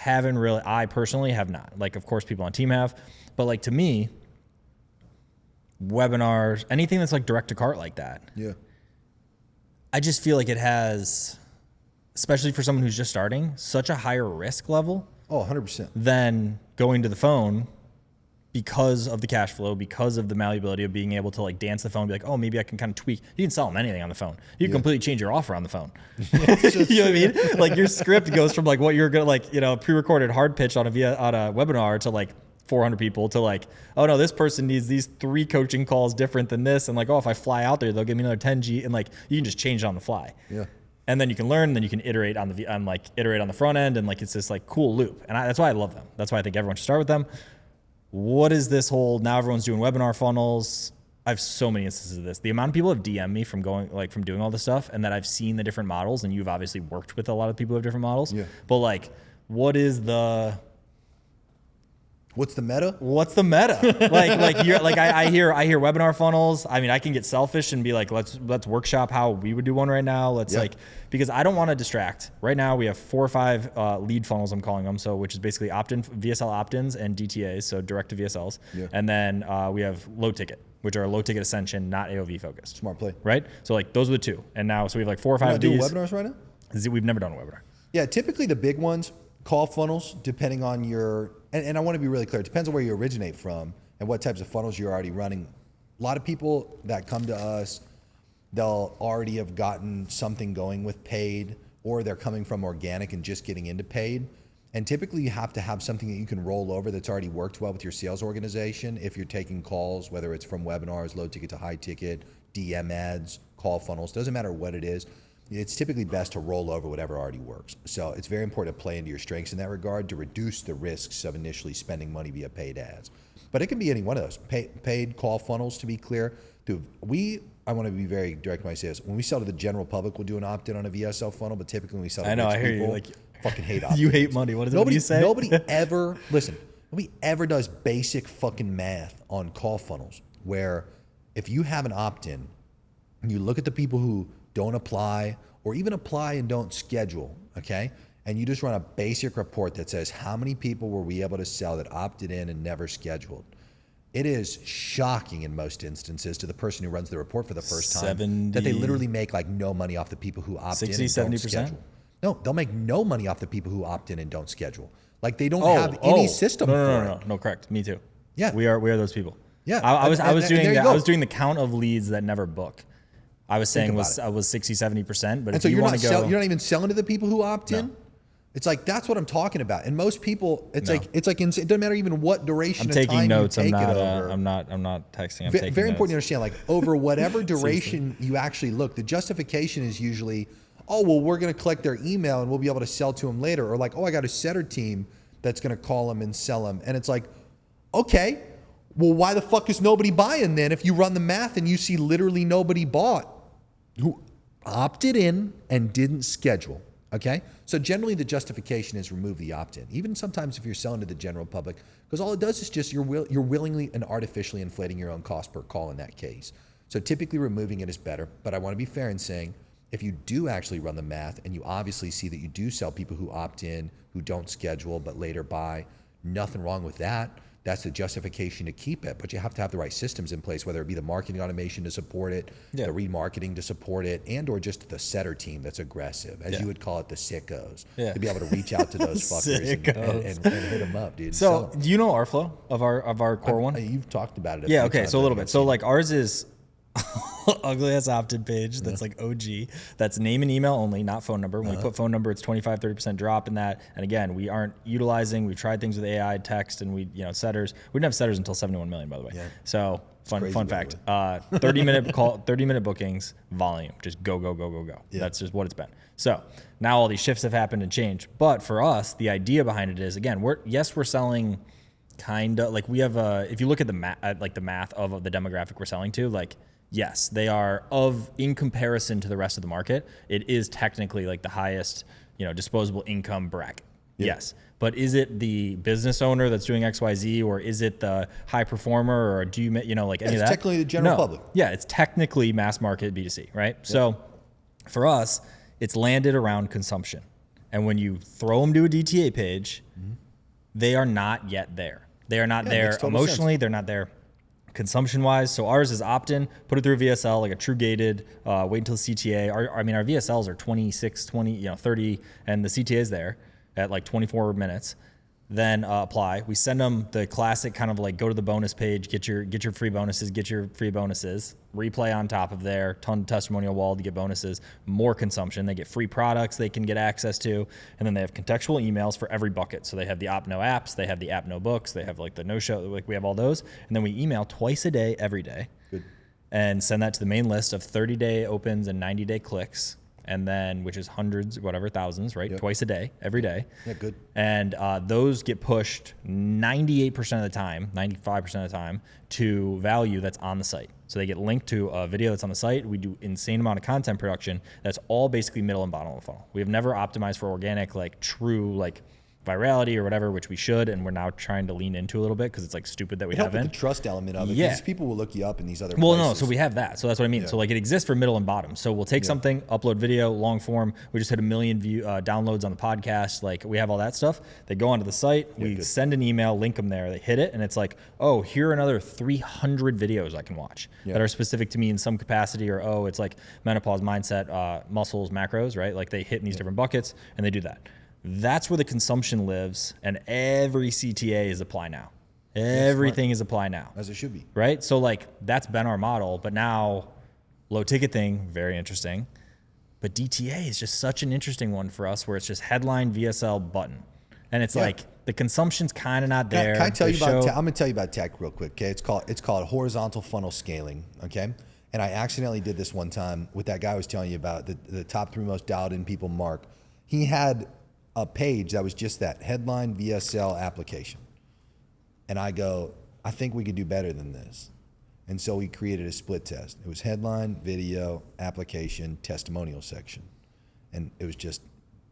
I personally have not. Like, of course, people on team have, but like to me, webinars, anything that's like direct to cart like that. Yeah. I just feel like it has, especially for someone who's just starting, such a higher risk level. Oh, 100%. Than going to the phone, because of the cash flow, because of the malleability of being able to like dance the phone and be like, oh, maybe I can kind of tweak. You can sell them anything on the phone. You can completely change your offer on the phone. You know what I mean? Like your script goes from like what you're going to like, pre-recorded hard pitch on a webinar to like 400 people to like, oh no, this person needs these 3 coaching calls different than this. And like, oh, if I fly out there, they'll give me another 10G, and like, you can just change it on the fly. Yeah. And then you can learn, and then you can iterate on the front end. And like, it's this like cool loop. And that's why I love them. That's why I think everyone should start with them. What is this whole, now everyone's doing webinar funnels? I have so many instances of this. The amount of people have DM'd me from doing all this stuff, and that I've seen the different models, and you've obviously worked with a lot of people who have different models. Yeah. But like, what's the meta? What's the meta? I hear webinar funnels. I mean, I can get selfish and be like, let's workshop how we would do one right now. Because I don't want to distract. Right now we have 4 or 5 lead funnels, I'm calling them. So, which is basically opt-in, VSL opt-ins and DTAs. So direct to VSLs. Yeah. And then we have low ticket, which are low ticket ascension, not AOV focused. Smart play. Right? So like those are the 2. And now, so we have like 4 or 5 of these. You're not doing webinars right now? We've never done a webinar. Yeah. Typically the big ones, call funnels, depending on your, and I want to be really clear, it depends on where you originate from and what types of funnels you're already running. A lot of people that come to us, they'll already have gotten something going with paid, or they're coming from organic and just getting into paid. And typically you have to have something that you can roll over that's already worked well with your sales organization. If you're taking calls, whether it's from webinars, low ticket to high ticket, DM ads, call funnels, doesn't matter what it is. It's typically best to roll over whatever already works. So it's very important to play into your strengths in that regard to reduce the risks of initially spending money via paid ads. But it can be any one of those. Paid call funnels, to be clear. We I want to be very direct when I say this. When we sell to the general public, we'll do an opt-in on a VSL funnel, but typically when we sell to rich people, Like, fucking hate opt-ins. you hate money. What is it you say? Nobody ever, listen, nobody ever does basic fucking math on call funnels where if you have an opt-in, and you look at the people who don't apply or even apply and don't schedule, okay? And you just run a basic report that says how many people were we able to sell that opted in and never scheduled. It is shocking in most instances to the person who runs the report for the first time that they literally make like no money off the people who opt in and don't schedule. No, they'll make no money off the people who opt in and don't schedule. Like they don't have any system for it. No, correct. Me too. Yeah. We are those people. Yeah. I was doing the count of leads that never book. I was saying was 60, 70%, but and if so you want to go, you're not even selling to the people who opt in. It's like that's what I'm talking about. And most people, it doesn't matter even what duration. I'm taking notes. I'm not texting. I'm taking very notes. important to understand. Like over whatever duration you actually look, the justification is usually, oh well, we're going to collect their email and we'll be able to sell to them later, or like, oh, I got a setter team that's going to call them and sell them, and it's like, okay, well, why the fuck is nobody buying then? If you run the math and you see literally nobody bought who opted in and didn't schedule. Okay, so generally the justification is remove the opt-in. Even sometimes if you're selling to the general public, because all it does is just you're willingly and artificially inflating your own cost per call in that case. So typically removing it is better, but I want to be fair in saying if you do actually run the math and you obviously see that you do sell people who opt in, who don't schedule, but later buy, nothing wrong with that. That's the justification to keep it, but you have to have the right systems in place, whether it be the marketing automation to support it, the remarketing to support it, and or just the setter team that's aggressive, as you would call it, the sickos, to be able to reach out to those fuckers and hit them up, dude. So do you know our flow of our core one? You've talked about it. Okay, so a little bit. So like ours is ugly ass opt-in page that's like OG. That's name and email only, not phone number. When we put phone number, it's 25-30% drop in that. And again, we aren't utilizing. We've tried things with AI text and setters. We didn't have setters until 71 million, by the way. Yeah. So fun fact. 30-minute bookings, volume, just go. Yeah. That's just what it's been. So now all these shifts have happened and changed. But for us, the idea behind it is, again, we're selling kind of like we have if you look at the math of the demographic we're selling to, like, yes, they are in comparison to the rest of the market, it is technically like the highest, disposable income bracket. Yeah. Yes. But is it the business owner that's doing XYZ, or is it the high performer, or do you, like any of that? It's technically the general public. Yeah. It's technically mass market B2C, right? Yeah. So for us, it's landed around consumption. And when you throw them to a DTA page, they are not yet there. They are not there emotionally. Sense. They're not there consumption wise. So ours is opt-in, put it through VSL, like a true gated, wait until CTA. Our VSLs are 26, 20, 30, and the CTA is there at like 24 minutes. Then apply. We send them the classic kind of like go to the bonus page, get your free bonuses, replay on top of there, ton of testimonial wall to get bonuses, more consumption. They get free products they can get access to, and then they have contextual emails for every bucket. So they have the opt no apps, they have the app no books, they have like the no show, like we have all those, and then we email twice a day, every day. Good. And send that to the main list of 30-day opens and 90-day clicks. And then, which is hundreds, whatever, thousands, right? Yep. Twice a day, every day. Yeah, good. And those get pushed 98% of the time, 95% of the time, to value that's on the site. So they get linked to a video that's on the site. We do insane amount of content production. That's all basically middle and bottom of the funnel. We have never optimized for organic, like true, like virality or whatever, which we should, and we're now trying to lean into a little bit because it's like stupid that we haven't. With the trust element of it, yeah. Because people will look you up in these other places. Well, no, so we have that. So that's what I mean. Yeah. So like it exists for middle and bottom. So we'll take something, upload video, long form. We just hit 1 million downloads on the podcast. Like we have all that stuff. They go onto the site. We send an email, link them there. They hit it, and it's like, oh, here are another 300 videos I can watch that are specific to me in some capacity, or oh, it's like menopause mindset, muscles, macros, right? Like they hit in these different buckets, and they do that. That's where the consumption lives, and every CTA is apply now. Everything is apply now. As it should be. Right? So like that's been our model, but now low ticket thing, very interesting. But DTA is just such an interesting one for us where it's just headline VSL button. And it's like the consumption's kind of not there. Can I tell you about I'm going to tell you about tech real quick, okay? It's called horizontal funnel scaling, okay? And I accidentally did this one time with that guy I was telling you about, the top 3 most dialed in people, Mark. He had a page that was just that headline VSL application. And I go, I think we could do better than this. And so we created a split test. It was headline, video, application, testimonial section. And it was just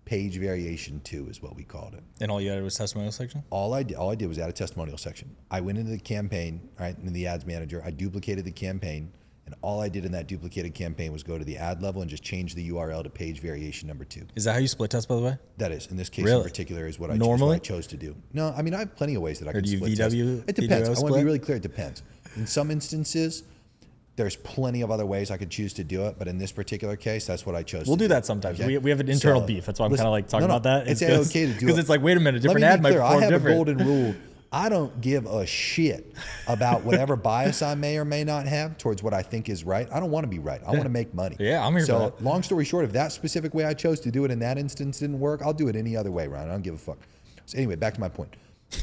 page variation 2 is what we called it. And all you added was testimonial section? All I did was add a testimonial section. I went into the campaign, right, in the ads manager. I duplicated the campaign. And all I did in that duplicated campaign was go to the ad level and just change the URL to page variation number 2. Is that how you split test, by the way? That is. In this case Really? in particular is what I chose to do. No, I mean, I have plenty of ways that I can split test. It depends. I want to be really clear. It depends. In some instances, there's plenty of other ways I could choose to do it. But in this particular case, that's what I chose We'll do that sometimes. Okay? We have an internal beef. That's why I'm kind of like talking about that. It's okay to do it. Because it's like, wait a minute, different ad might perform different. I have a golden rule. I don't give a shit about whatever bias I may or may not have towards what I think is right. I don't want to be right. I want to make money. Yeah, I'm here for that. So long story short, if that specific way I chose to do it in that instance didn't work, I'll do it any other way, Ryan. I don't give a fuck. So anyway, back to my point.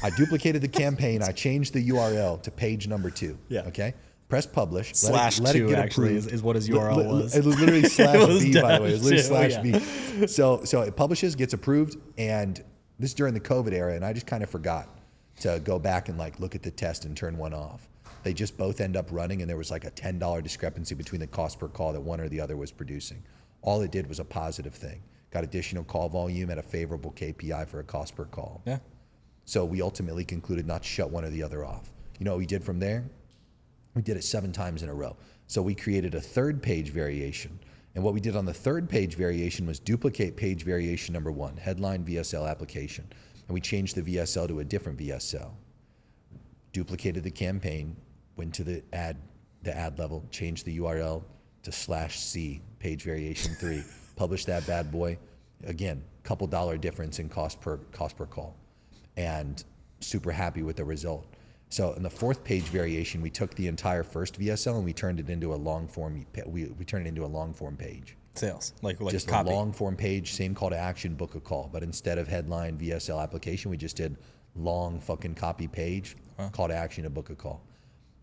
I duplicated the campaign. I changed the URL to page number 2. Yeah. Okay. Press publish. Let it get actually is what his URL was. It was literally /B, by the way. It was literally /B. So it publishes, gets approved, and this is during the COVID era, and I just kind of forgot to go back and like look at the test and turn one off. They just both end up running, and there was like a $10 discrepancy between the cost per call that one or the other was producing. All it did was a positive thing. Got additional call volume at a favorable KPI for a cost per call. Yeah. So we ultimately concluded not to shut one or the other off. You know what we did from there? We did it 7 times in a row. So we created a 3rd page variation. And what we did on the 3rd page variation was duplicate page variation number 1, headline VSL application. And we changed the VSL to a different VSL. Duplicated the campaign, went to the ad level, changed the URL to /C, page variation 3, published that bad boy. Again, couple dollar difference in cost per call. And super happy with the result. So in the 4th page variation, we took the entire first VSL and we turned it into a long form. We turned it into a long form page. Sales, like just copy. A long form page, same call to action, book a call. But instead of headline VSL application, we just did long fucking copy page, call to action, to book a call.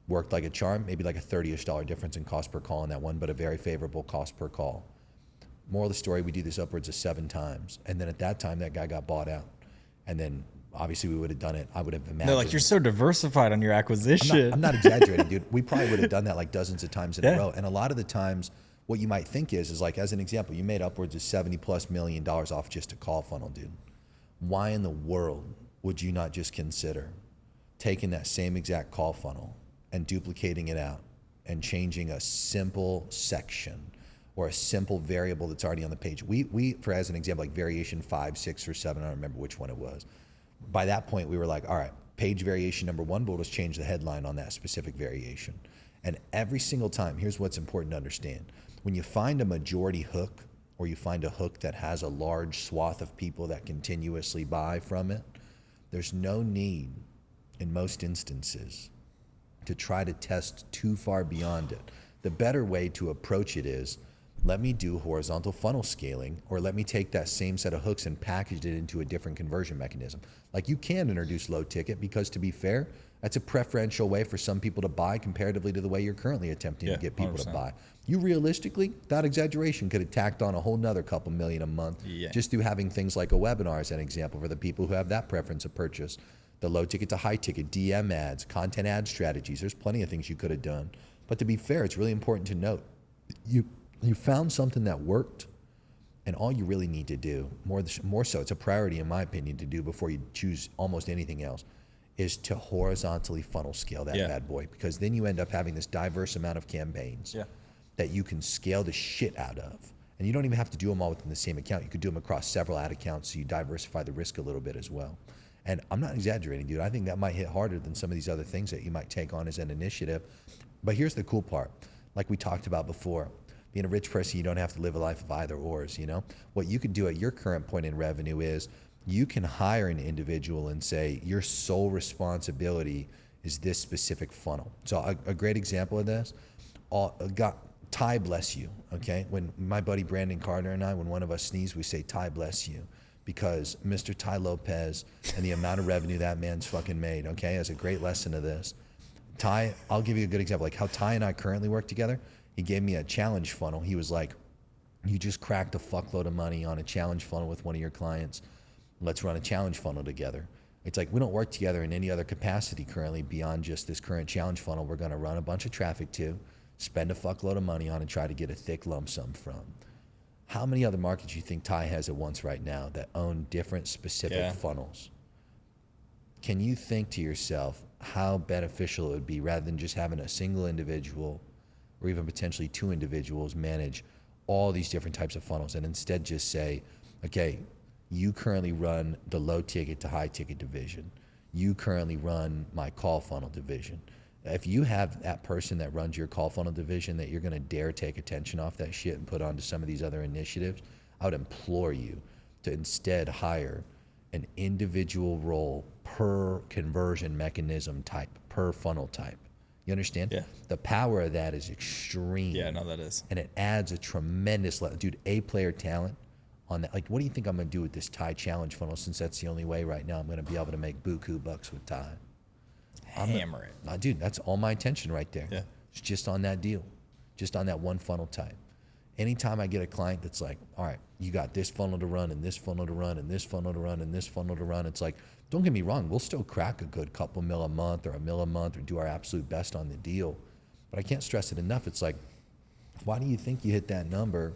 Worked like a charm. Maybe like a $30-ish difference in cost per call on that one, but a very favorable cost per call. Moral of the story: we do this upwards of 7 times, and then at that time, that guy got bought out, and then. Obviously, we would have done it. I would have imagined. No, like you're so diversified on your acquisition. I'm not exaggerating, dude. We probably would have done that like dozens of times in a row. And a lot of the times, what you might think is like, as an example, you made upwards of $70+ million off just a call funnel, dude. Why in the world would you not just consider taking that same exact call funnel and duplicating it out and changing a simple section or a simple variable that's already on the page? We for as an example, like variation 5, 6, or 7, I don't remember which one it was. By that point, we were like, all right, page variation number 1, but we'll just change the headline on that specific variation. And every single time, here's what's important to understand. When you find a majority hook, or you find a hook that has a large swath of people that continuously buy from it, there's no need, in most instances, to try to test too far beyond it. The better way to approach it is, let me do horizontal funnel scaling, or let me take that same set of hooks and package it into a different conversion mechanism. Like, you can introduce low ticket because, to be fair, that's a preferential way for some people to buy comparatively to the way you're currently attempting to get people 100%. to buy. You realistically, without exaggeration, could have tacked on a whole nother couple million a month just through having things like a webinar as an example for the people who have that preference of purchase. The low ticket to high ticket, DM ads, content ad strategies. There's plenty of things you could have done. But to be fair, it's really important to note, you found something that worked, and all you really need to do, more so, it's a priority in my opinion to do before you choose almost anything else, is to horizontally funnel scale that bad boy, because then you end up having this diverse amount of campaigns that you can scale the shit out of. And you don't even have to do them all within the same account. You could do them across several ad accounts, so you diversify the risk a little bit as well. And I'm not exaggerating, dude. I think that might hit harder than some of these other things that you might take on as an initiative. But here's the cool part. Like we talked about before, being a rich person, you don't have to live a life of either ors, you know? What you could do at your current point in revenue is you can hire an individual and say your sole responsibility is this specific funnel. So a great example of this, Ty bless you, okay? When my buddy Brandon Carter and I, when one of us sneeze, we say Ty bless you, because Mr. Ty Lopez and the amount of revenue that man's fucking made, okay? As a great lesson of this. Ty, I'll give you a good example, like how Ty and I currently work together. He gave me a challenge funnel. He was like, you just cracked a fuckload of money on a challenge funnel with one of your clients. Let's run a challenge funnel together. It's like, we don't work together in any other capacity currently beyond just this current challenge funnel we're going to run a bunch of traffic to, spend a fuckload of money on, and try to get a thick lump sum from. How many other markets you think Ty has at once right now that own different specific funnels? Can you think to yourself how beneficial it would be, rather than just having a single individual or even potentially two individuals manage all these different types of funnels, and instead just say, okay, you currently run the low ticket to high ticket division. You currently run my call funnel division. If you have that person that runs your call funnel division that you're gonna dare take attention off that shit and put onto some of these other initiatives, I would implore you to instead hire an individual role per conversion mechanism type, per funnel type. You understand? Yeah. The power of that is extreme. Yeah, no, that is. And it adds a tremendous, dude, A-player talent on that. Like, what do you think I'm gonna do with this Ty challenge funnel, since that's the only way right now I'm gonna be able to make buku bucks with Ty? Hammer it. Dude, that's all my attention right there. Yeah. It's just on that deal, just on that one funnel type. Anytime I get a client that's like, all right, you got this funnel to run and this funnel to run and this funnel to run and this funnel to run, it's like, don't get me wrong, we'll still crack a good couple mil a month or $1 million a month or do our absolute best on the deal. But I can't stress it enough. It's like, why do you think you hit that number?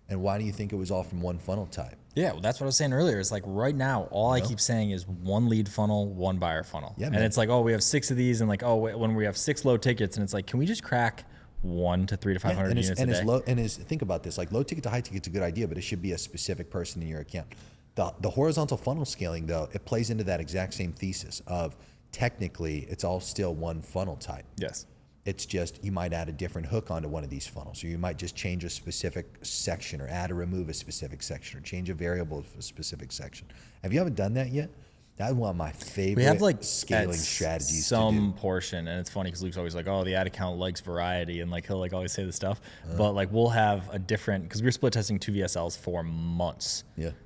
And why do you think it was all from one funnel type? Yeah, well, that's what I was saying earlier. It's like right now, all I keep saying is one lead funnel, one buyer funnel. Yeah, and man. it's like, oh, we have 6 of these, and like, oh, when we have 6 low tickets, and it's like, can we just crack 1 to 300 to 500 units a day? Think about this, like low ticket to high ticket is a good idea, but it should be a specific person in your account. The horizontal funnel scaling, though, it plays into that exact same thesis of technically it's all still one funnel type. Yes. It's just you might add a different hook onto one of these funnels, or you might just change a specific section, or add or remove a specific section, or change a variable of a specific section. Have you ever done that yet? That's one of my favorite We have like scaling strategies some to do. portion, and it's funny because Luke's always like, oh, the ad account likes variety, and like he'll like always say this stuff, but like we'll have a different, because we were split testing 2 VSLs for months,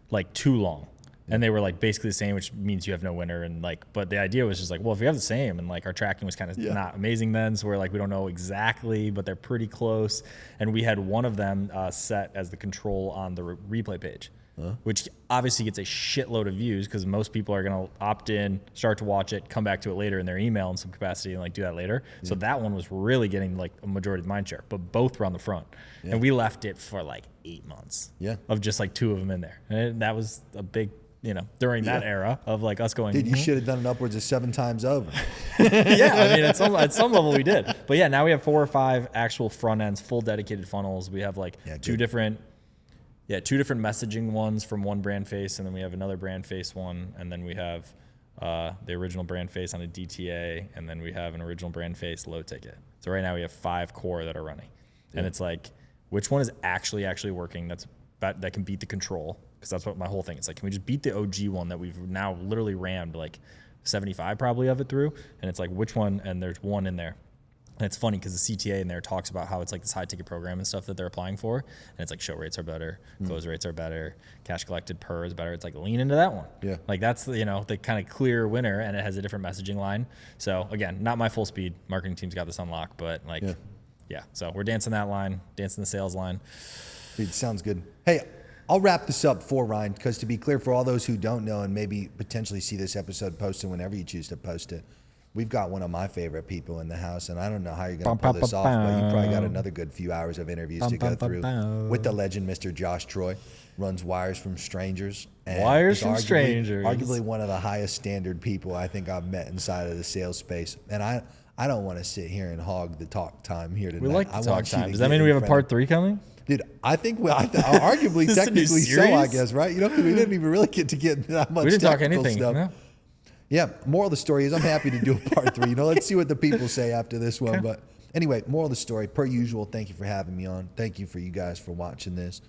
like too long. And they were like basically the same, which means you have no winner. And like, but the idea was just like, well, if we have the same, and like our tracking was kind of not amazing then. So we're like, we don't know exactly, but they're pretty close. And we had one of them set as the control on the replay page, which obviously gets a shitload of views because most people are going to opt in, start to watch it, come back to it later in their email in some capacity and like do that later. So that one was really getting like a majority of the mind share, but both were on the front. And we left it for like 8 months of just like 2 of them in there. And that was a big, you know, during that era of like us going, dude, you should have done it upwards of 7 times over. Yeah, I mean, at some level we did. But yeah, now we have 4 or 5 actual front ends, full dedicated funnels. We have like two different messaging ones from one brand face, and then we have another brand face one, and then we have the original brand face on a DTA, and then we have an original brand face low ticket. So right now we have 5 core that are running, and it's like, which one is actually working? That can beat the control. Because that's what my whole thing is. Like, can we just beat the OG one that we've now literally rammed like 75 probably of it through? And it's like, which one? And there's one in there. And it's funny because the CTA in there talks about how it's like this high ticket program and stuff that they're applying for. And it's like show rates are better, close rates are better, cash collected per is better. It's like lean into that one. Yeah. Like that's, you know, the kind of clear winner, and it has a different messaging line. So again, not my full speed. Marketing team's got this unlocked, but like, yeah. So we're dancing that line, dancing the sales line. Dude, sounds good. Hey, I'll wrap this up for Ryan, because to be clear, for all those who don't know and maybe potentially see this episode posted whenever you choose to post it, we've got one of my favorite people in the house, and I don't know how you're going to pull this off, but you probably got another good few hours of interviews to go through with the legend, Mr. Josh Troy. Runs Wires from Strangers. And Wires from Strangers. Arguably one of the highest standard people I think I've met inside of the sales space. And I don't want to sit here and hog the talk time here tonight. We like the talk time. Does that mean we have a part 3 coming? Dude, I think arguably technically so, I guess, right? You know, because we didn't even really get that much. We didn't talk technical anything. Stuff. No. Yeah, moral of the story is I'm happy to do a part 3. You know, let's see what the people say after this one. Okay. But anyway, moral of the story, per usual, thank you for having me on. Thank you for you guys for watching this.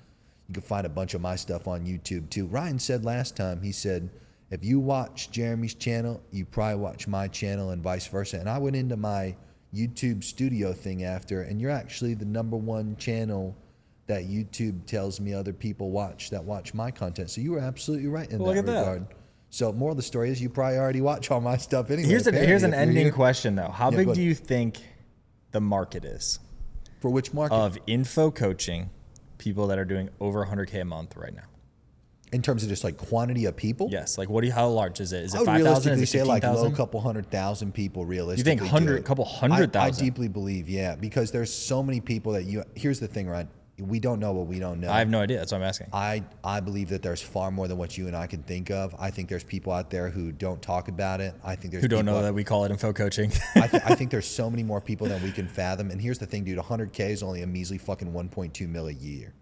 You can find a bunch of my stuff on YouTube too. Ryan said last time, he said, if you watch Jeremy's channel, you probably watch my channel and vice versa. And I went into my YouTube studio thing after, and you're actually the #1 channel that YouTube tells me other people watch my content. So you were absolutely right in that regard. So more of the story is you probably already watch all my stuff anyway. Here's an ending question though. How big do you think the market is? For which market? Of info coaching, people that are doing over 100K a month right now. In terms of just like quantity of people? Yes. Like, how large is it? Is I it would 5,000? realistically Is it say like low 15,000? couple 100,000 people realistically. You think couple 100,000? I deeply believe, yeah, because there's so many people that here's the thing, right? We don't know what we don't know. I have no idea. That's what I'm asking. I believe that there's far more than what you and I can think of. I think there's people out there who don't talk about it. I think there's Who don't people know that we call it info coaching. I think there's so many more people than we can fathom. And here's the thing, dude, 100K is only a measly fucking 1.2 mil a year.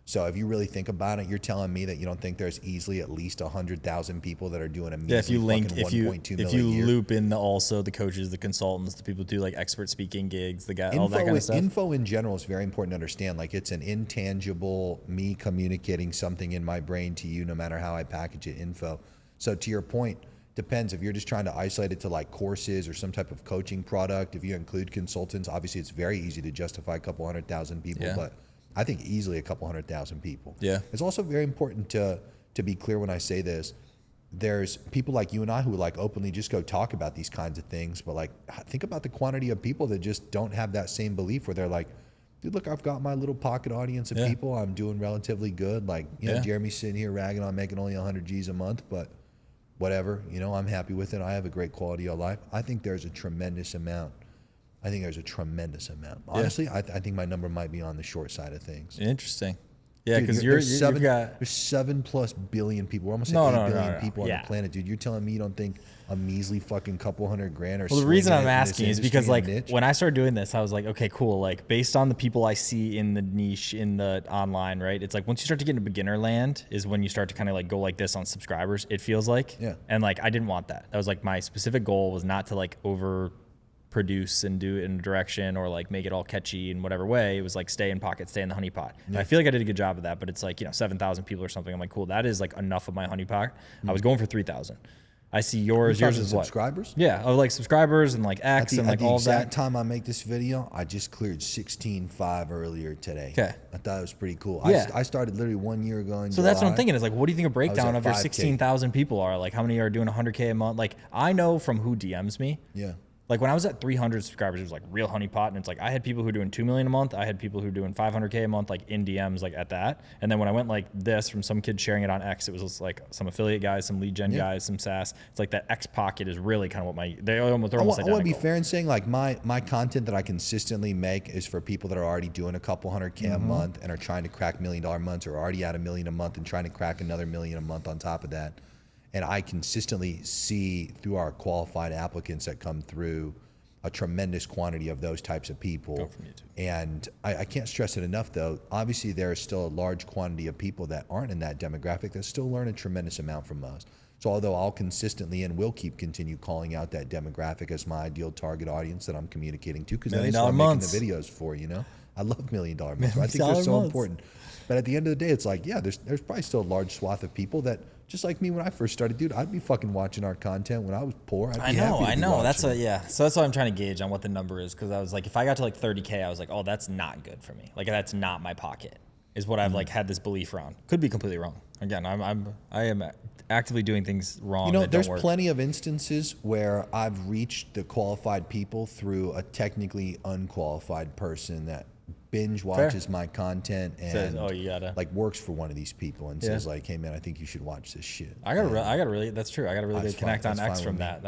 So if you really think about it, you're telling me that you don't think there's easily at least 100,000 people that are doing a measly if you link, fucking 1.2 mil if a you year. loop in also the coaches, the consultants, the people who do like expert speaking gigs, the guy, all that kind of stuff. Info in general is very important to understand. Like it's an intangible, me communicating something in my brain to you, no matter how I package it, info. So to your point, depends if you're just trying to isolate it to like courses or some type of coaching product. If you include consultants, obviously it's very easy to justify a couple 100,000 people, but I think easily a couple 100,000 people. Yeah. It's also very important to be clear when I say this. There's people like you and I who like openly just go talk about these kinds of things, but like think about the quantity of people that just don't have that same belief where they're like, dude, look, I've got my little pocket audience of people. I'm doing relatively good. Like, you know, Jeremy's sitting here ragging on making only 100 G's a month, but whatever, you know, I'm happy with it. I have a great quality of life. I think there's a tremendous amount. Honestly, I think my number might be on the short side of things. Interesting. Yeah, because there's 7+ billion people. We're almost at 8 billion people on the planet, dude. You're telling me you don't think a measly fucking couple $100,000 or well, the reason I'm asking is because like when I started doing this, I was like, okay, cool. Like based on the people I see in the niche in the online, right? It's like once you start to get into beginner land is when you start to kind of like go like this on subscribers. It feels like, and like I didn't want that. That was like my specific goal was not to like over produce and do it in a direction or like make it all catchy in whatever way. It was like stay in pocket, stay in the honey pot. And I feel like I did a good job of that, but it's like, you know, 7,000 people or something. I'm like, cool, that is like enough of my honey pot. I was going for 3,000. I see yours is what? Subscribers? Yeah, of like subscribers and like X and like all of that. At the exact time I make this video, I just cleared 16.5 earlier today. Okay. I thought it was pretty cool. Yeah. I started literally 1 year ago in So July. that's what I'm thinking is like, what do you think a breakdown of your 5K. 16,000 people are? Like how many are doing 100K a month? Like I know from who DMs me. Yeah. Like when I was at 300 subscribers, it was like real honeypot, and it's like I had people who were doing 2 million a month. I had people who were doing 500K a month, like in DMs, like at that. And then when I went like this from some kid sharing it on X, it was just like some affiliate guys, some lead gen guys, some SaaS. It's like that X pocket is really kind of what they're almost I want to be identical. fair in saying like my content that I consistently make is for people that are already doing a couple 100K a month and are trying to crack $1 million months or already at $1 million a month and trying to crack another $1 million a month on top of that. And I consistently see through our qualified applicants that come through a tremendous quantity of those types of people. And I can't stress it enough though, obviously there is still a large quantity of people that aren't in that demographic that still learn a tremendous amount from us. So although I'll consistently and will continue calling out that demographic as my ideal target audience that I'm communicating to, because that is what I'm making the videos for, you know? I love $1 million months. I think they're so important. But at the end of the day, it's like, yeah, there's probably still a large swath of people that, just like me when I first started, dude, I'd be fucking watching our content when I was poor. I know. That's so that's what I'm trying to gauge on what the number is, because I was like, if I got to like 30K, I was like, oh, that's not good for me. Like that's not my pocket, is what I've like had this belief around. Could be completely wrong. Again, I am actively doing things wrong. You know, there's plenty of instances where I've reached the qualified people through a technically unqualified person that binge watches my content and says, oh, you gotta like works for one of these people and says like, hey man, I think you should watch this shit. I gotta really that's true. I gotta really connect on X from that.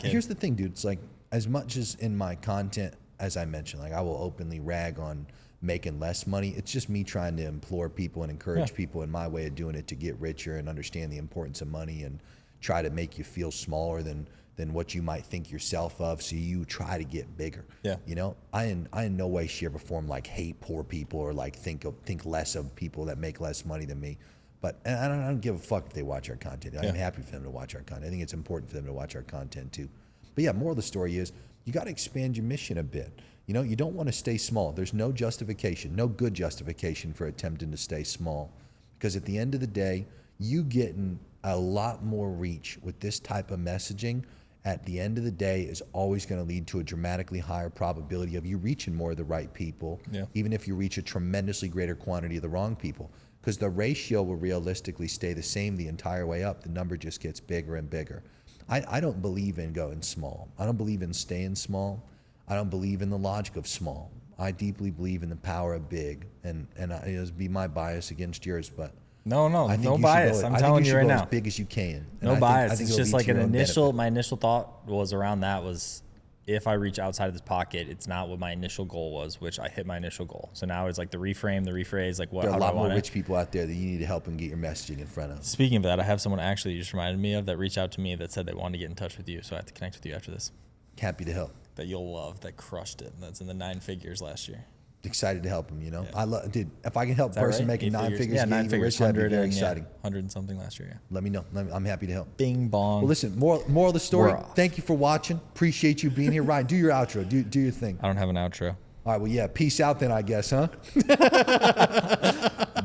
Here's the thing, dude. It's like as much as in my content, as I mentioned, like I will openly rag on making less money. It's just me trying to implore people and encourage people in my way of doing it to get richer and understand the importance of money and try to make you feel smaller than what you might think yourself of, so you try to get bigger. Yeah. You know, I in no way, shape, or form like hate poor people or like think less of people that make less money than me. But I don't give a fuck if they watch our content. I'm happy for them to watch our content. I think it's important for them to watch our content too. But yeah, moral of the story is you got to expand your mission a bit. You know, you don't want to stay small. There's no justification, no good justification for attempting to stay small, because at the end of the day, you getting a lot more reach with this type of messaging at the end of the day is always going to lead to a dramatically higher probability of you reaching more of the right people, even if you reach a tremendously greater quantity of the wrong people, because the ratio will realistically stay the same the entire way up. The number just gets bigger and bigger. I don't believe in going small. I don't believe in staying small. I don't believe in the logic of small. I deeply believe in the power of big, and it'll be my bias against yours, but I think no you should bias. go- I'm I think telling you you should right go now. as big as you can. And No I think- bias. I think It's it'll just lead like to an your own initial. benefit. My initial thought was around that was if I reach outside of this pocket, it's not what my initial goal was, which I hit my initial goal. So now it's like the reframe, the rephrase, like what? There are How a do I lot more want rich it? people out there that you need to help and get your messaging in front of. Speaking of that, I have someone actually you just reminded me of that reached out to me that said they wanted to get in touch with you. So I have to connect with you after this. Happy to help. That you'll love. That crushed it. That's in the 9 figures last year. Excited to help them, you know. Yeah. I love, dude. If I can help a Is that person right? making 9 figures, Yeah, get 9 even figures. richer, that'd be 100 very and, exciting. 100 and something last year. Yeah. Let me know. I'm happy to help. Bing bong. Well, listen, moral of the story. We're off. Thank you for watching. Appreciate you being here. Ryan, do your outro. Do your thing. I don't have an outro. All right. Well, yeah. Peace out then, I guess, huh?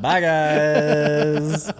Bye, guys.